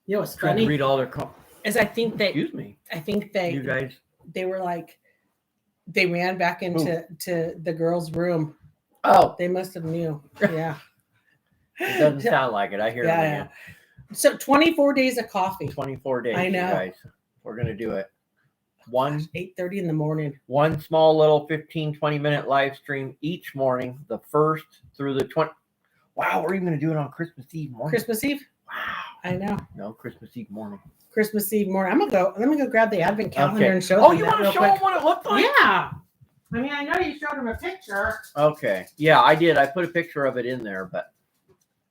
You know what's Trying to funny read all their is I think excuse me. You guys. they were like they ran back into the girls' room. Oh, They must have knew. Yeah. it doesn't sound like it. I hear Yeah, it. yeah. So 24 days of coffee. 24 days. I know. You guys. We're going to do it. 8:30 in the morning. One small little 15-20 minute live stream each morning, the 1st through the 20th. Wow, we're even going to do it on Christmas Eve morning. Christmas Eve? Wow. I know. No, Christmas Eve morning. Christmas Eve morning. Let me go grab the advent calendar Okay. and show Oh, them you that want to real show quick. them what it looked like? Yeah. I mean, I know you showed them a picture. Okay. Yeah, I did. I put a picture of it in there, but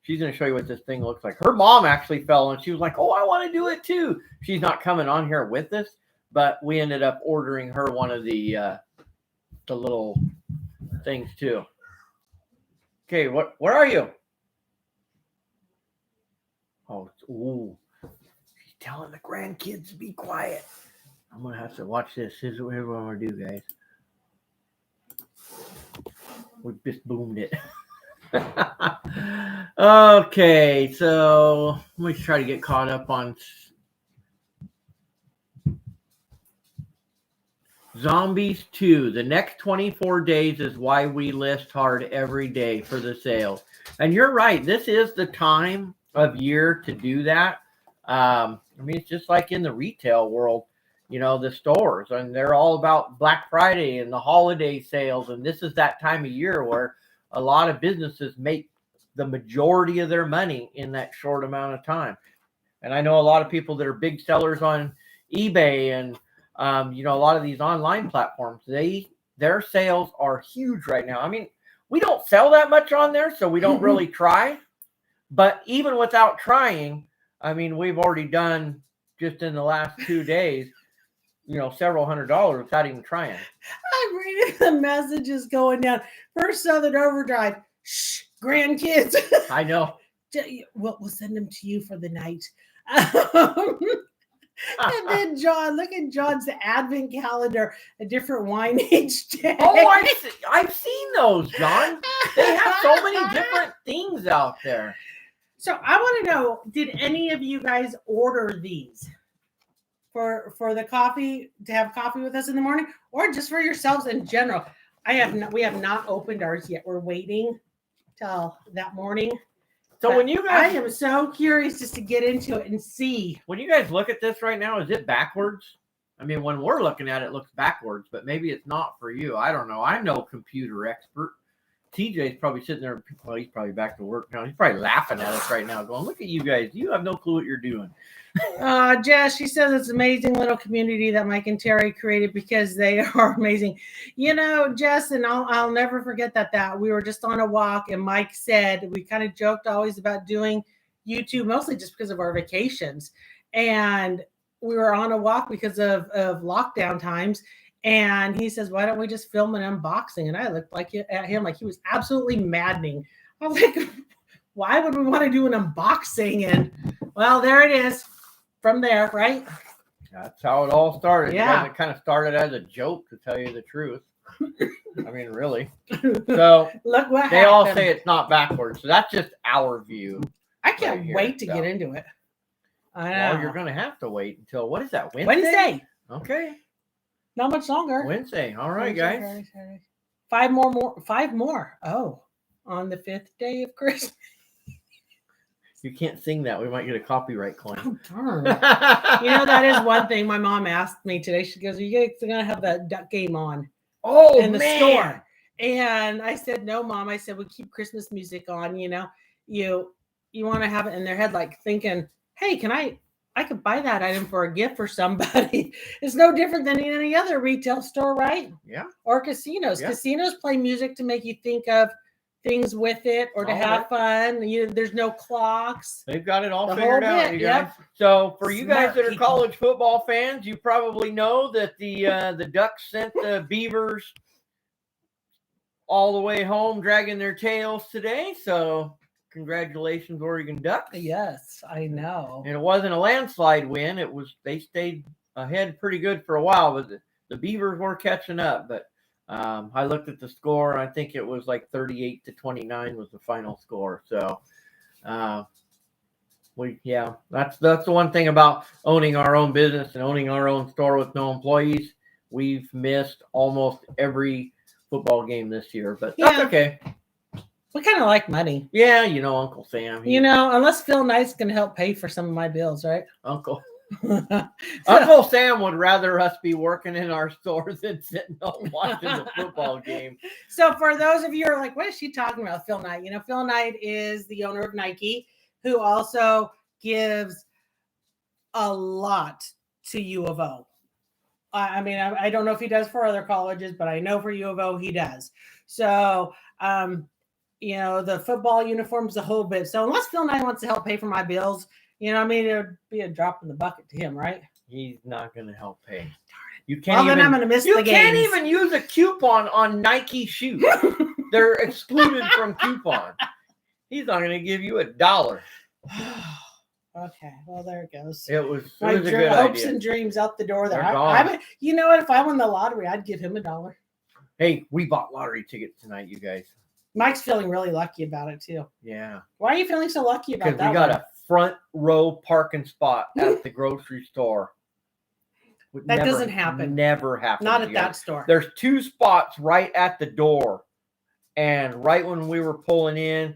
she's going to show you what this thing looks like. Her mom actually fell and she was like, oh, I want to do it too. She's not coming on here with us, but we ended up ordering her one of the little things too. Okay, where are you? Oh, ooh. She's telling the grandkids to be quiet. I'm going to have to watch this. Here's what I'm going to do, guys. We just boomed it. Okay, so let me try to get caught up on Zombies 2. The next 24 days is why we list hard every day for the sales. And you're right. This is the time of year to do that. I mean, it's just like in the retail world, you know, the stores, and they're all about Black Friday and the holiday sales. And this is that time of year where a lot of businesses make the majority of their money in that short amount of time. And I know a lot of people that are big sellers on eBay and, you know, a lot of these online platforms, their sales are huge right now. I mean, we don't sell that much on there, so we don't really try. But even without trying, I mean, we've already done just in the last 2 days, you know, several $100s without even trying. I'm reading the messages going down. First Southern Overdrive. Shh, grandkids. I know. We'll send them to you for the night. And then John, look at John's advent calendar, a different wine each day. Oh, I've seen those, John. They have so many different things out there. So I want to know, did any of you guys order these for the coffee, to have coffee with us in the morning, or just for yourselves in general? We have not opened ours yet. We're waiting till that morning. So when you guys, I am so curious just to get into it and see. when you guys look at this right now, is it backwards? I mean, when we're looking at it, it looks backwards, but maybe it's not for you. I don't know. I'm no computer expert. TJ's probably sitting there. Well, he's probably back to work now. He's probably laughing at us right now, going, "Look at you guys. You have no clue what you're doing." Jess, she says it's an amazing little community that Mike and Terry created because they are amazing. You know, Jess, and I'll never forget that we were just on a walk and Mike said, we kind of joked always about doing YouTube, mostly just because of our vacations. And we were on a walk because of lockdown times. And he says, why don't we just film an unboxing? And I looked at him like he was absolutely maddening. I was like, why would we want to do an unboxing? And well, there it is. From there, right? That's how it all started. Yeah. It kind of started as a joke, to tell you the truth. I mean, really. So Look what they all happened. say it's not backwards. So that's just our view. I can't right here, wait to so. get into it. I know. Well, you're going to have to wait until, what is that, Wednesday? Wednesday. Okay. Not much longer. Wednesday. All right, Wednesday, guys. Friday, Saturday. 5 more. Oh, on the 5th day of Christmas. You can't sing that. We might get a copyright claim. Oh, darn. That is one thing my mom asked me today. She goes, "Are you guys going to have the duck game on in the store?" And I said, "No, Mom." I said, "We keep Christmas music on. You want to have it in their head, like thinking, hey, I could buy that item for a gift for somebody." It's no different than any other retail store, right? Yeah. Or casinos. Yeah. Casinos play music to make you think of things with it or to have fun. There's no clocks. They've got it all figured out, you guys. Yep. So for you guys Smart that are people. college football fans, you probably know that the Ducks sent the Beavers all the way home dragging their tails today. So congratulations, Oregon Ducks. Yes, I know. And it wasn't a landslide win. They stayed ahead pretty good for a while, but the Beavers were catching up. But I looked at the score, and I think it was like 38-29 was the final score. So that's the one thing about owning our own business and owning our own store with no employees. We've missed almost every football game this year, but that's okay. We kind of like money. Yeah, Uncle Sam. Unless Phil Knight's going to help pay for some of my bills, right? Uncle Sam would rather us be working in our store than sitting home watching the football game. So for those of you who are like, what is she talking about, Phil Knight? Phil Knight is the owner of Nike, who also gives a lot to U of O. I mean, I don't know if he does for other colleges, but I know for U of O he does. So, the football uniforms, the whole bit. So unless Phil Knight wants to help pay for my bills, it would be a drop in the bucket to him, right? He's not going to help pay. Darn it. You can't then I'm going to miss the games. You can't even use a coupon on Nike shoes. They're excluded from coupon. He's not going to give you $1. Okay, well, there it goes. It was My a good hopes idea. and dreams out the door there. They're gone. You know what? If I won the lottery, I'd give him $1. Hey, we bought lottery tickets tonight, you guys. Mike's feeling really lucky about it, too. Yeah. Why are you feeling so lucky about that? Because we got a front row parking spot at the grocery store. That doesn't happen. Never happens. Not at that store. There's 2 spots right at the door. And right when we were pulling in,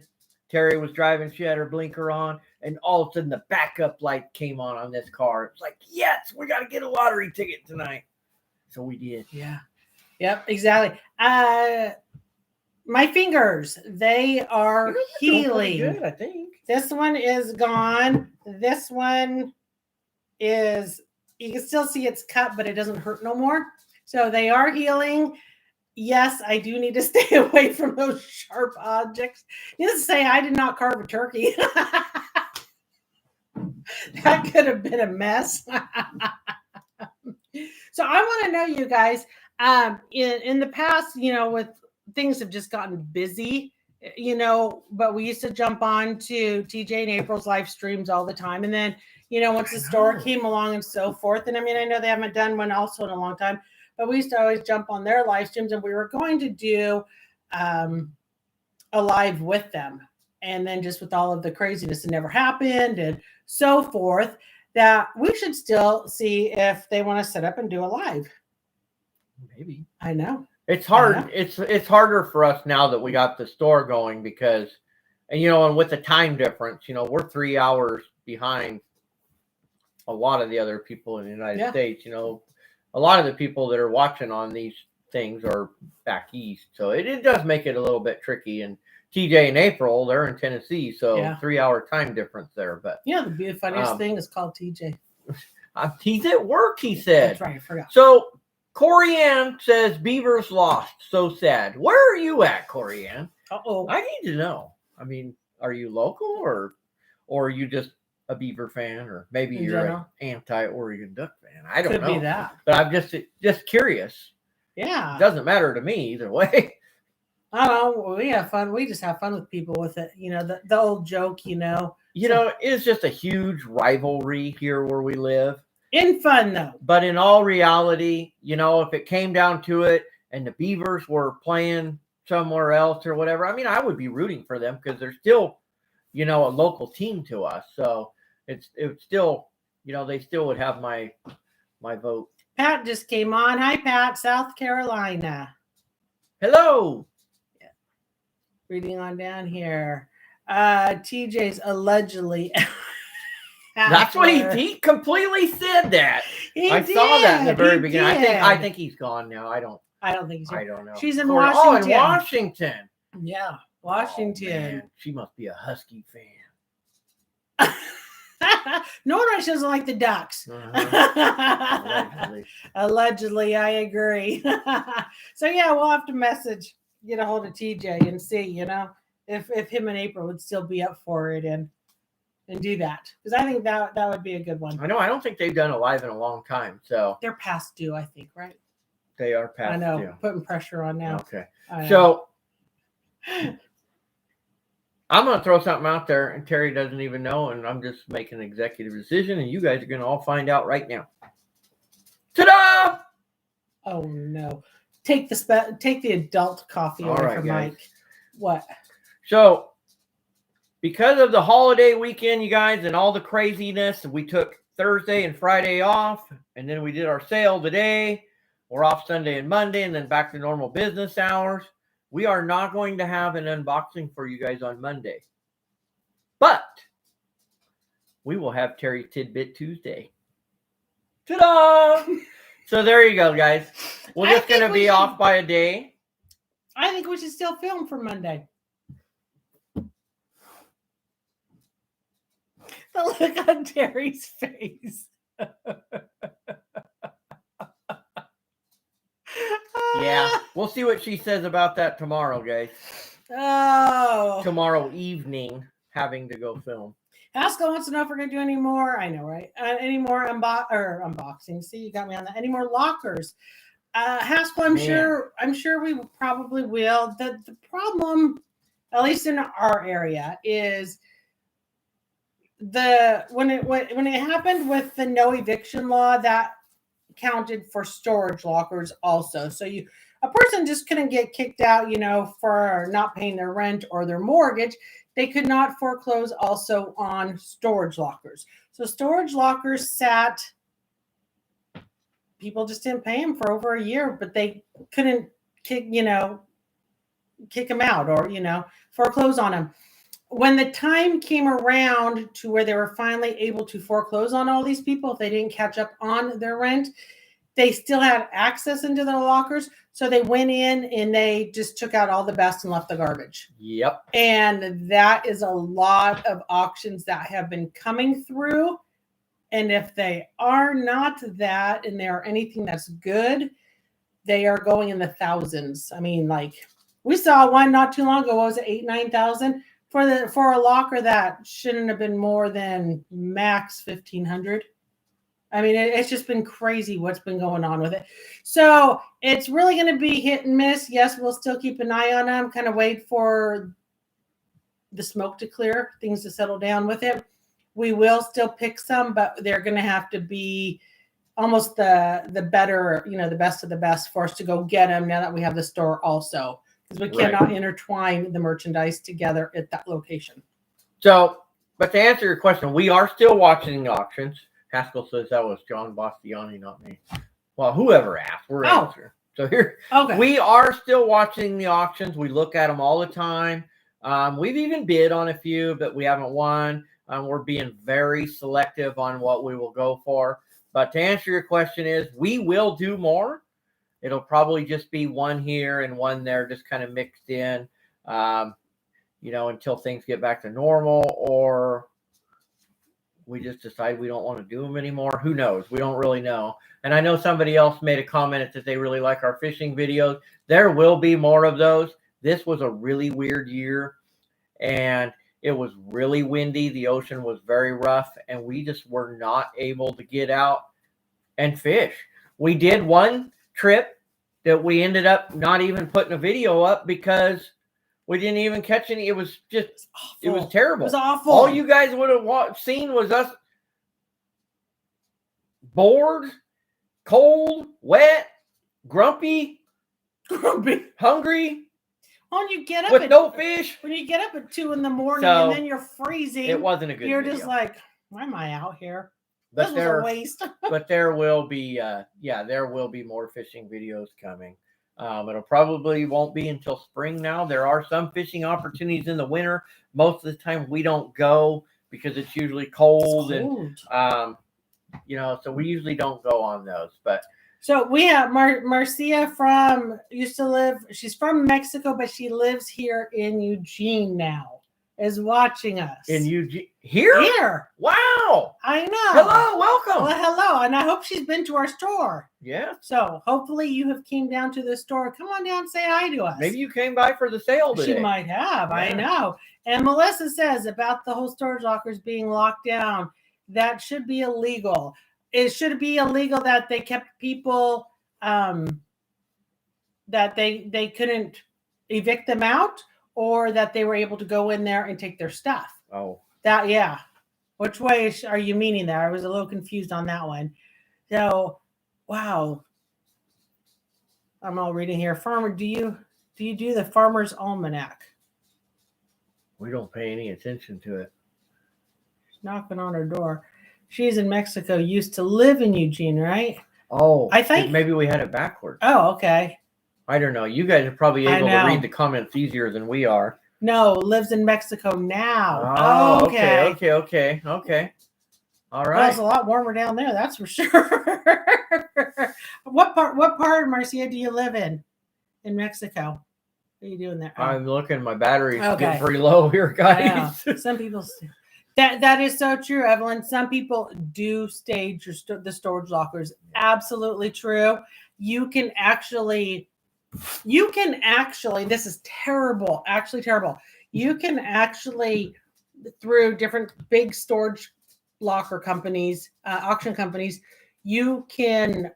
Terry was driving. She had her blinker on. And all of a sudden, the backup light came on this car. It's like, yes, we got to get a lottery ticket tonight. So we did. Yeah. Yep, exactly. My fingers, they are healing. Good, I think. This one is gone. This one is, you can still see it's cut, but it doesn't hurt no more. So they are healing. Yes, I do need to stay away from those sharp objects. Needless to say, I did not carve a turkey. That could have been a mess. So I want to know, you guys, in the past, with things have just gotten busy, but we used to jump on to TJ and April's live streams all the time. And then, once the store came along and so forth. And I mean, I know they haven't done one also in a long time, but we used to always jump on their live streams, and we were going to do a live with them. And then just with all of the craziness, it never happened and so forth, that we should still see if they want to set up and do a live. Maybe. I know. It's hard. It's harder for us now that we got the store going because, and with the time difference, we're 3 hours behind a lot of the other people in the United States. A lot of the people that are watching on these things are back east. So it does make it a little bit tricky. And TJ and April, they're in Tennessee, so 3 hour time difference there. But the funniest thing is called TJ. He's at work, he said. That's right, I forgot. So Corey Ann says Beavers lost. So sad. Where are you at, Corey Ann? Uh-oh. I need to know. I mean, are you local or are you just a Beaver fan, or maybe you're an anti-Oregon Duck fan? I don't know. Could be that. But I'm just curious. Yeah. It doesn't matter to me either way. I don't know. We have fun. We just have fun with people with it. The old joke, It's just a huge rivalry here where we live. In fun, though. But in all reality, if it came down to it, and the Beavers were playing somewhere else or whatever, I mean, I would be rooting for them because they're still, a local team to us. So it's still, they still would have my vote. Pat just came on. Hi, Pat, South Carolina. Hello. Yeah. Reading on down here. TJ's allegedly. That's what he completely said that. I saw that in the very beginning. I think he's gone now. I don't think he's here. I don't know. She's in Washington. Oh, in Washington. Yeah, Washington. Oh, she must be a Husky fan. No wonder she doesn't like the Ducks. Allegedly, I agree. So yeah, we'll have to get a hold of TJ and see, if him and April would still be up for it and do that, because I think that would be a good one. I know. I don't think they've done a live in a long time, so they're past due, I think, right? They are past due. I know, putting pressure on now. Okay, so I'm going to throw something out there, and Terry doesn't even know, and I'm just making an executive decision, and you guys are going to all find out right now. Ta-da! Oh no! Take the adult coffee away from Mike. What? So, because of the holiday weekend, you guys, and all the craziness, we took Thursday and Friday off, and then we did our sale today. We're off Sunday and Monday, and then back to normal business hours. We are not going to have an unboxing for you guys on Monday. But we will have Terry Tidbit Tuesday. Ta-da! So there you go, guys. We're just going to be off by a day. I think we should still film for Monday. The look on Terry's face. Yeah, we'll see what she says about that tomorrow, guys. Oh. Tomorrow evening, having to go film. Haskell wants to know if we're going to do any more. I know, right? Any more unboxing. See, you got me on that. Any more lockers? Haskell, I'm sure we probably will. The problem, at least in our area, is when it happened with the no eviction law, that counted for storage lockers also. So a person just couldn't get kicked out, for not paying their rent or their mortgage. They could not foreclose also on storage lockers. So storage lockers sat, people just didn't pay them for over a year, but they couldn't kick them out or, foreclose on them. When the time came around to where they were finally able to foreclose on all these people, if they didn't catch up on their rent, they still had access into their lockers. So they went in and they just took out all the best and left the garbage. Yep. And that is a lot of auctions that have been coming through. And if they are not that, and they are anything that's good, they are going in the thousands. I mean, like we saw one not too long ago. What was it, 8,000-9,000 for a locker that shouldn't have been more than max 1,500. I mean, it's just been crazy what's been going on with it. So it's really going to be hit and miss. Yes, we'll still keep an eye on them, kind of wait for the smoke to clear, things to settle down with it. We will still pick some, but they're going to have to be almost the better, the best of the best for us to go get them now that we have the store also, because we cannot intertwine the merchandise together at that location. So, but to answer your question, we are still watching the auctions. Haskell says that was John Bastiani, not me. Well, whoever asked, we're answering. So here, we are still watching the auctions. We look at them all the time. We've even bid on a few, but we haven't won. We're being very selective on what we will go for. But to answer your question is, we will do more. It'll probably just be one here and one there, just kind of mixed in, until things get back to normal, or we just decide we don't want to do them anymore. Who knows? We don't really know. And I know somebody else made a comment that they really like our fishing videos. There will be more of those. This was a really weird year, and it was really windy. The ocean was very rough, and we just were not able to get out and fish. We did one trip that we ended up not even putting a video up because we didn't even catch any. It was just, it was terrible. It was awful. All you guys would have seen was us bored, cold, wet, grumpy. hungry When you get up with at, no fish. when you get up at 2 in the morning So, and then you're freezing, It wasn't a good you're video. just like, why am I out here? But This was a waste. But there will be, there will be more fishing videos coming. It'll probably won't be until spring now. There are some fishing opportunities in the winter. Most of the time we don't go because it's usually cold. And so we usually don't go on those. But so we have Marcia she's from Mexico, but she lives here in Eugene now, is watching us. in Eugene, here? Wow. I know. Hello, welcome. Well, hello. And I hope she's been to our store. Yeah. So hopefully you have came down to the store. Come on down and say hi to us. Maybe you came by for the sale today. She might have. Yeah. I know. And Melissa says about the whole storage lockers being locked down, that should be illegal. It should be illegal that they kept people, that they couldn't evict them out, or that they were able to go in there and take their stuff. Oh. Yeah. Which way are you meaning there? I was a little confused on that one. So, wow. I'm all reading here. Farmer, do you do the Farmer's Almanac? We don't pay any attention to it. She's knocking on her door. She's in Mexico, used to live in Eugene, right? Oh, I think maybe we had it backwards. Oh, okay. I don't know. You guys are probably able to read the comments easier than we are. No, lives in Mexico now. Oh, okay. All right. Well, it's a lot warmer down there, that's for sure. What part, Marcia, do you live in Mexico? What are you doing there? I'm looking. My battery's Okay. getting pretty low here, guys. Some people that is so true, Evelyn. Some people do stage the storage lockers. Absolutely true. You can actually, this is terrible, actually terrible. You can actually, through different big storage locker companies, auction companies, you can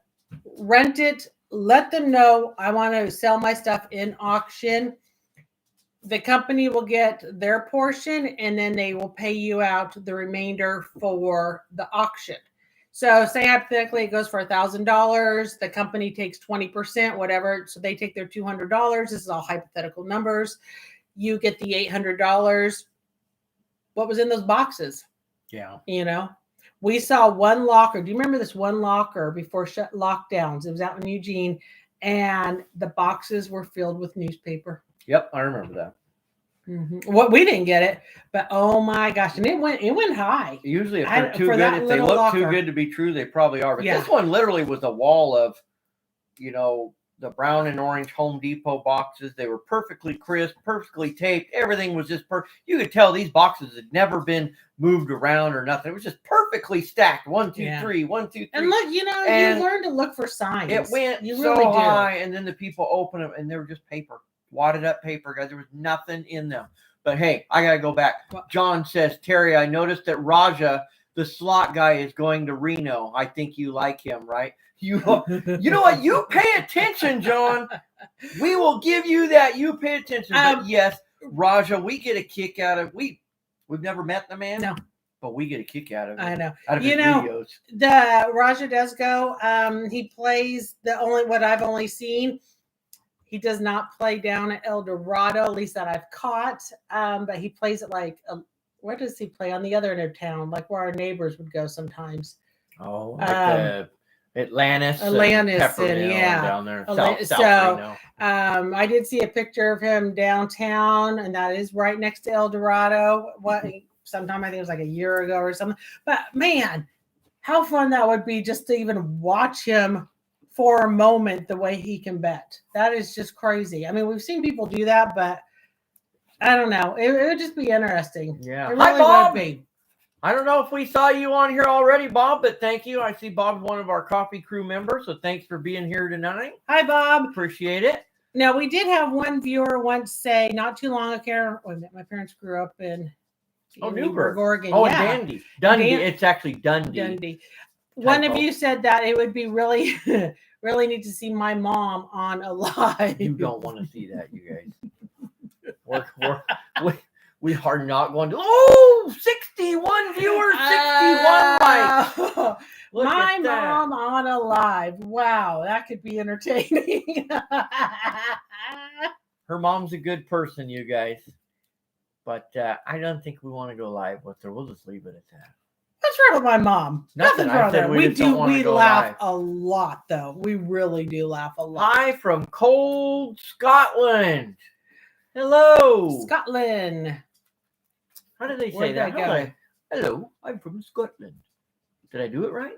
rent it, let them know, I want to sell my stuff in auction. The company will get their portion, and then they will pay you out the remainder for the auction. So say hypothetically it goes for $1,000. The company takes 20%, whatever. So they take their $200. This is all hypothetical numbers. You get the $800. What was in those boxes? Yeah. We saw one locker. Do you remember this one locker before lockdowns? It was out in Eugene, and the boxes were filled with newspaper. Yep, I remember that. Mm-hmm. Well, we didn't get it, but oh my gosh, and it went high. Usually, if they're too good, if they look too good to be true, they probably are. But this one literally was a wall of, the brown and orange Home Depot boxes. They were perfectly crisp, perfectly taped. Everything was just perfect. You could tell these boxes had never been moved around or nothing. It was just perfectly stacked. 1, 2, 3, 1, 2, 3. And look, you learn to look for signs. It went you so really high, and then the people open them, and they were just paper, wadded up paper, guys. There was nothing in them. But hey, I gotta go back. John says, Terry, I noticed that Raja, the slot guy, is going to Reno. I think you like him, right? You know what? You pay attention, John. We will give you that. You pay attention. But yes, Raja, we get a kick out of we've never met the man. No. But we get a kick out of it. I know. Out of his videos. The Raja does go. He plays what I've only seen. He does not play down at El Dorado, at least that I've caught. But he plays it where does he play? On the other end of town, like where our neighbors would go sometimes. Oh, like Atlantis and down there. South I did see a picture of him downtown, and that is right next to El Dorado. Sometime I think it was like a year ago or something. But man, how fun that would be just to even watch him for a moment, the way he can bet. That is just crazy. I mean, we've seen people do that, but I don't know. It would just be interesting. Yeah. It really Hi, Bob. would be. I don't know if we saw you on here already, Bob, but thank you. I see Bob's one of our coffee crew members, so thanks for being here tonight. Hi, Bob. Appreciate it. Now, we did have one viewer once say, not too long ago, my parents grew up in Newburgh, Oregon. Oh, yeah. Dundee. It's actually Dundee. One of you said that it would be really, really neat to see my mom on a live. You don't want to see that, you guys. We are not going to. 61 viewers, 61 likes. Look My at that. mom on a live. Wow, that could be entertaining. Her mom's a good person, you guys. But I don't think we want to go live with her. We'll just leave it at that. What's wrong with my mom? Nothing. I said we just don't want to We go laugh live. a lot, though. We really do laugh a lot. Hi from cold Scotland. Hello. Scotland. How did they say Where did that? I go? Hello, I'm from Scotland. Did I do it right?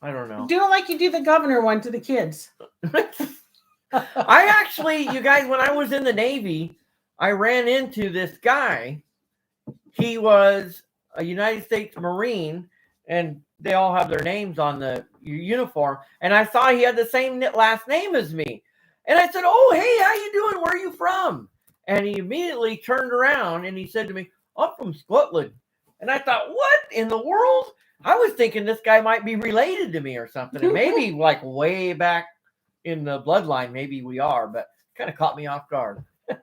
I don't know. Do it like you do the governor one to the kids. I actually, you guys, when I was in the Navy, I ran into this guy. He was a United States Marine, and they all have their names on the uniform. And I saw he had the same last name as me. And I said, "Oh, hey, how you doing? Where are you from?" And he immediately turned around and he said to me, "I'm from Scotland." And I thought, what in the world? I was thinking this guy might be related to me or something. And maybe like way back in the bloodline, maybe we are, but kind of caught me off guard. Thought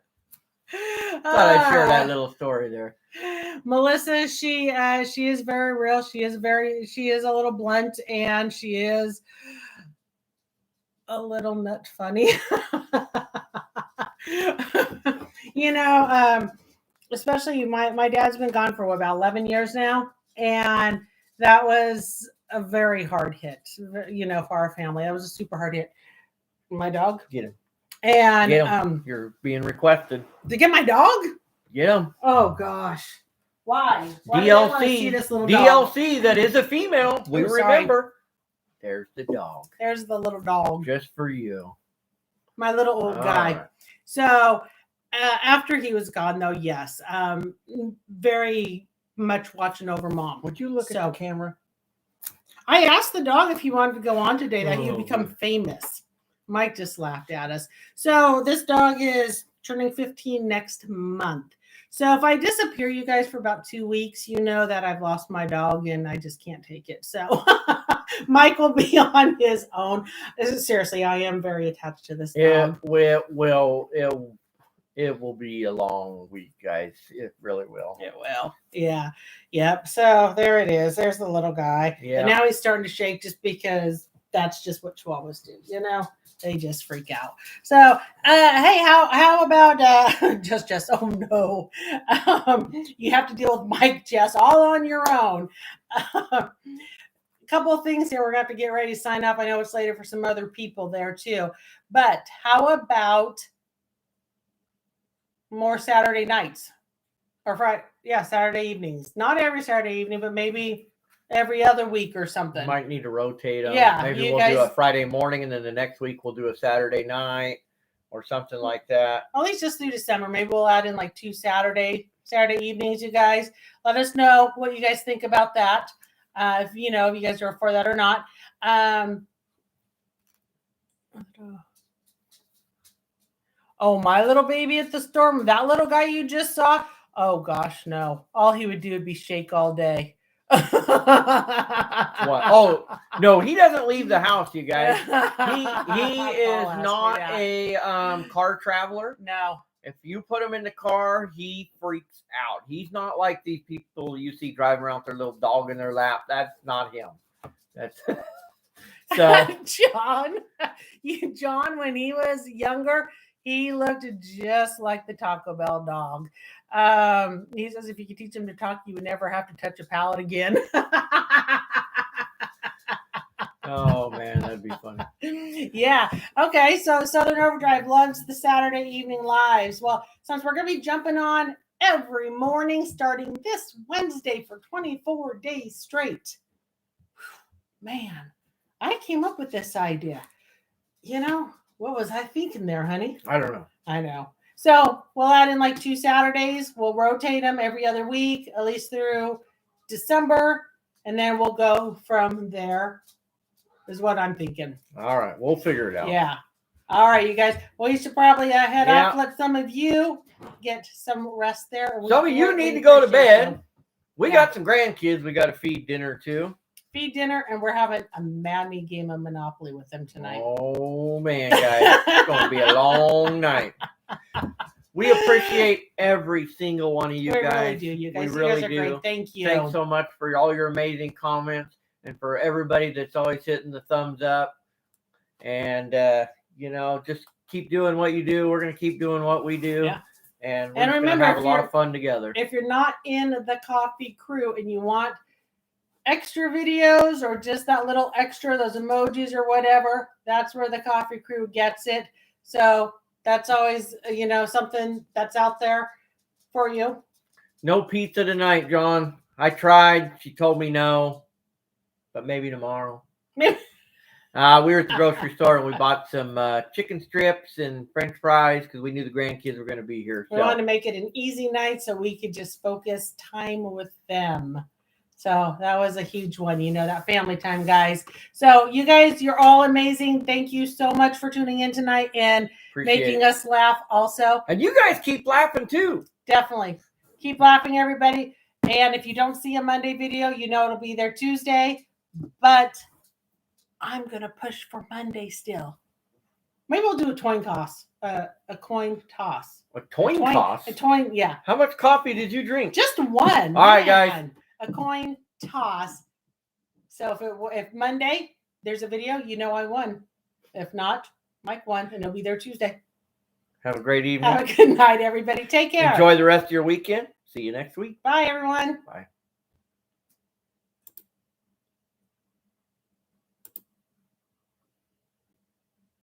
I'd share that little story there. Melissa, she is very real. She is a little blunt, and she is a little nut funny. Especially my dad's been gone for about 11 years now, and that was a very hard hit, for our family. That was a super hard hit. My dog. Get him. And Get him. You're being requested. To get my dog? Get him. Oh gosh. Why? Why DLC. this little DLC dog? That is a female. We remember. There's the dog. There's the little dog. Just for you. My little old guy. Right. So after he was gone, though, yes, very much watching over mom. Would you look at the camera? I asked the dog if he wanted to go on today, that he would become famous. Mike just laughed at us. So this dog is turning 15 next month. So if I disappear, you guys, for about 2 weeks, you know that I've lost my dog and I just can't take it. So Mike will be on his own. Seriously, I am very attached to this dog. It will be a long week, guys. It really will. It will. Yeah. Yep. So there it is. There's the little guy. Yeah. And now he's starting to shake just because that's just what chihuahuas do. They just freak out. So, hey, how about Jess? Oh no, you have to deal with Mike, Jess, all on your own. A couple of things here. We're gonna have to get ready to sign up. I know it's later for some other people there too. But how about more Saturday nights or Friday? Yeah, Saturday evenings. Not every Saturday evening, but maybe every other week or something. Might need to rotate them. Yeah, maybe we'll do a Friday morning, and then the next week we'll do a Saturday night or something like that. At least just through December. Maybe we'll add in like 2 Saturday evenings. You guys, let us know what you guys think about that. If you guys are for that or not. Oh, my little baby at the store. That little guy you just saw. Oh gosh, no. All he would do would be shake all day. What? Oh no, he doesn't leave the house, you guys. He is not a car traveler. No. If you put him in the car, he freaks out. He's not like these people you see driving around with their little dog in their lap. That's not him. That's so John, when he was younger, he looked just like the Taco Bell dog. He says if you could teach him to talk, you would never have to touch a pallet again. Oh man, that'd be funny. Yeah. Okay. So Southern Overdrive loves the Saturday evening lives. Well, since we're going to be jumping on every morning starting this Wednesday for 24 days straight. Man, I came up with this idea. What was I thinking there, honey? I don't know. I know. So we'll add in like 2 Saturdays. We'll rotate them every other week, at least through December. And then we'll go from there, is what I'm thinking. All right. We'll figure it out. Yeah. All right, you guys. Well, you should probably head off. Let some of you get some rest there. Some of you need to go to bed. We got some grandkids we got to feed dinner too. Feed dinner, and we're having a mammy game of Monopoly with them tonight. Oh, man, guys. It's going to be a long night. We appreciate every single one of you We guys. really do, you guys. We You really guys are do. great. Thank you. Thanks so much for all your amazing comments and for everybody that's always hitting the thumbs up. And, just keep doing what you do. We're going to keep doing what we do. Yeah. And we're And just remember, going to have a if lot you're- of fun together. If you're not in the coffee crew and you want extra videos or just that little extra, those emojis or whatever, that's where the coffee crew gets it. So that's always, something that's out there for you. No pizza tonight, John. I tried. She told me no, but maybe tomorrow. We were at the grocery store and we bought some chicken strips and French fries because we knew the grandkids were going to be here. We wanted to make it an easy night so we could just focus time with them. So that was a huge one, that family time, guys. So you guys, you're all amazing. Thank you so much for tuning in tonight and making us laugh also. And you guys keep laughing too. Definitely. Keep laughing, everybody. And if you don't see a Monday video, it'll be there Tuesday. But I'm going to push for Monday still. Maybe we'll do a coin toss. A coin toss. A coin toss? A coin, yeah. How much coffee did you drink? Just one. All right, guys. A coin toss. So if Monday there's a video, I won. If not, Mike won, and he'll be there Tuesday. Have a great evening. Have a good night, everybody. Take care. Enjoy the rest of your weekend. See you next week. Bye, everyone. Bye.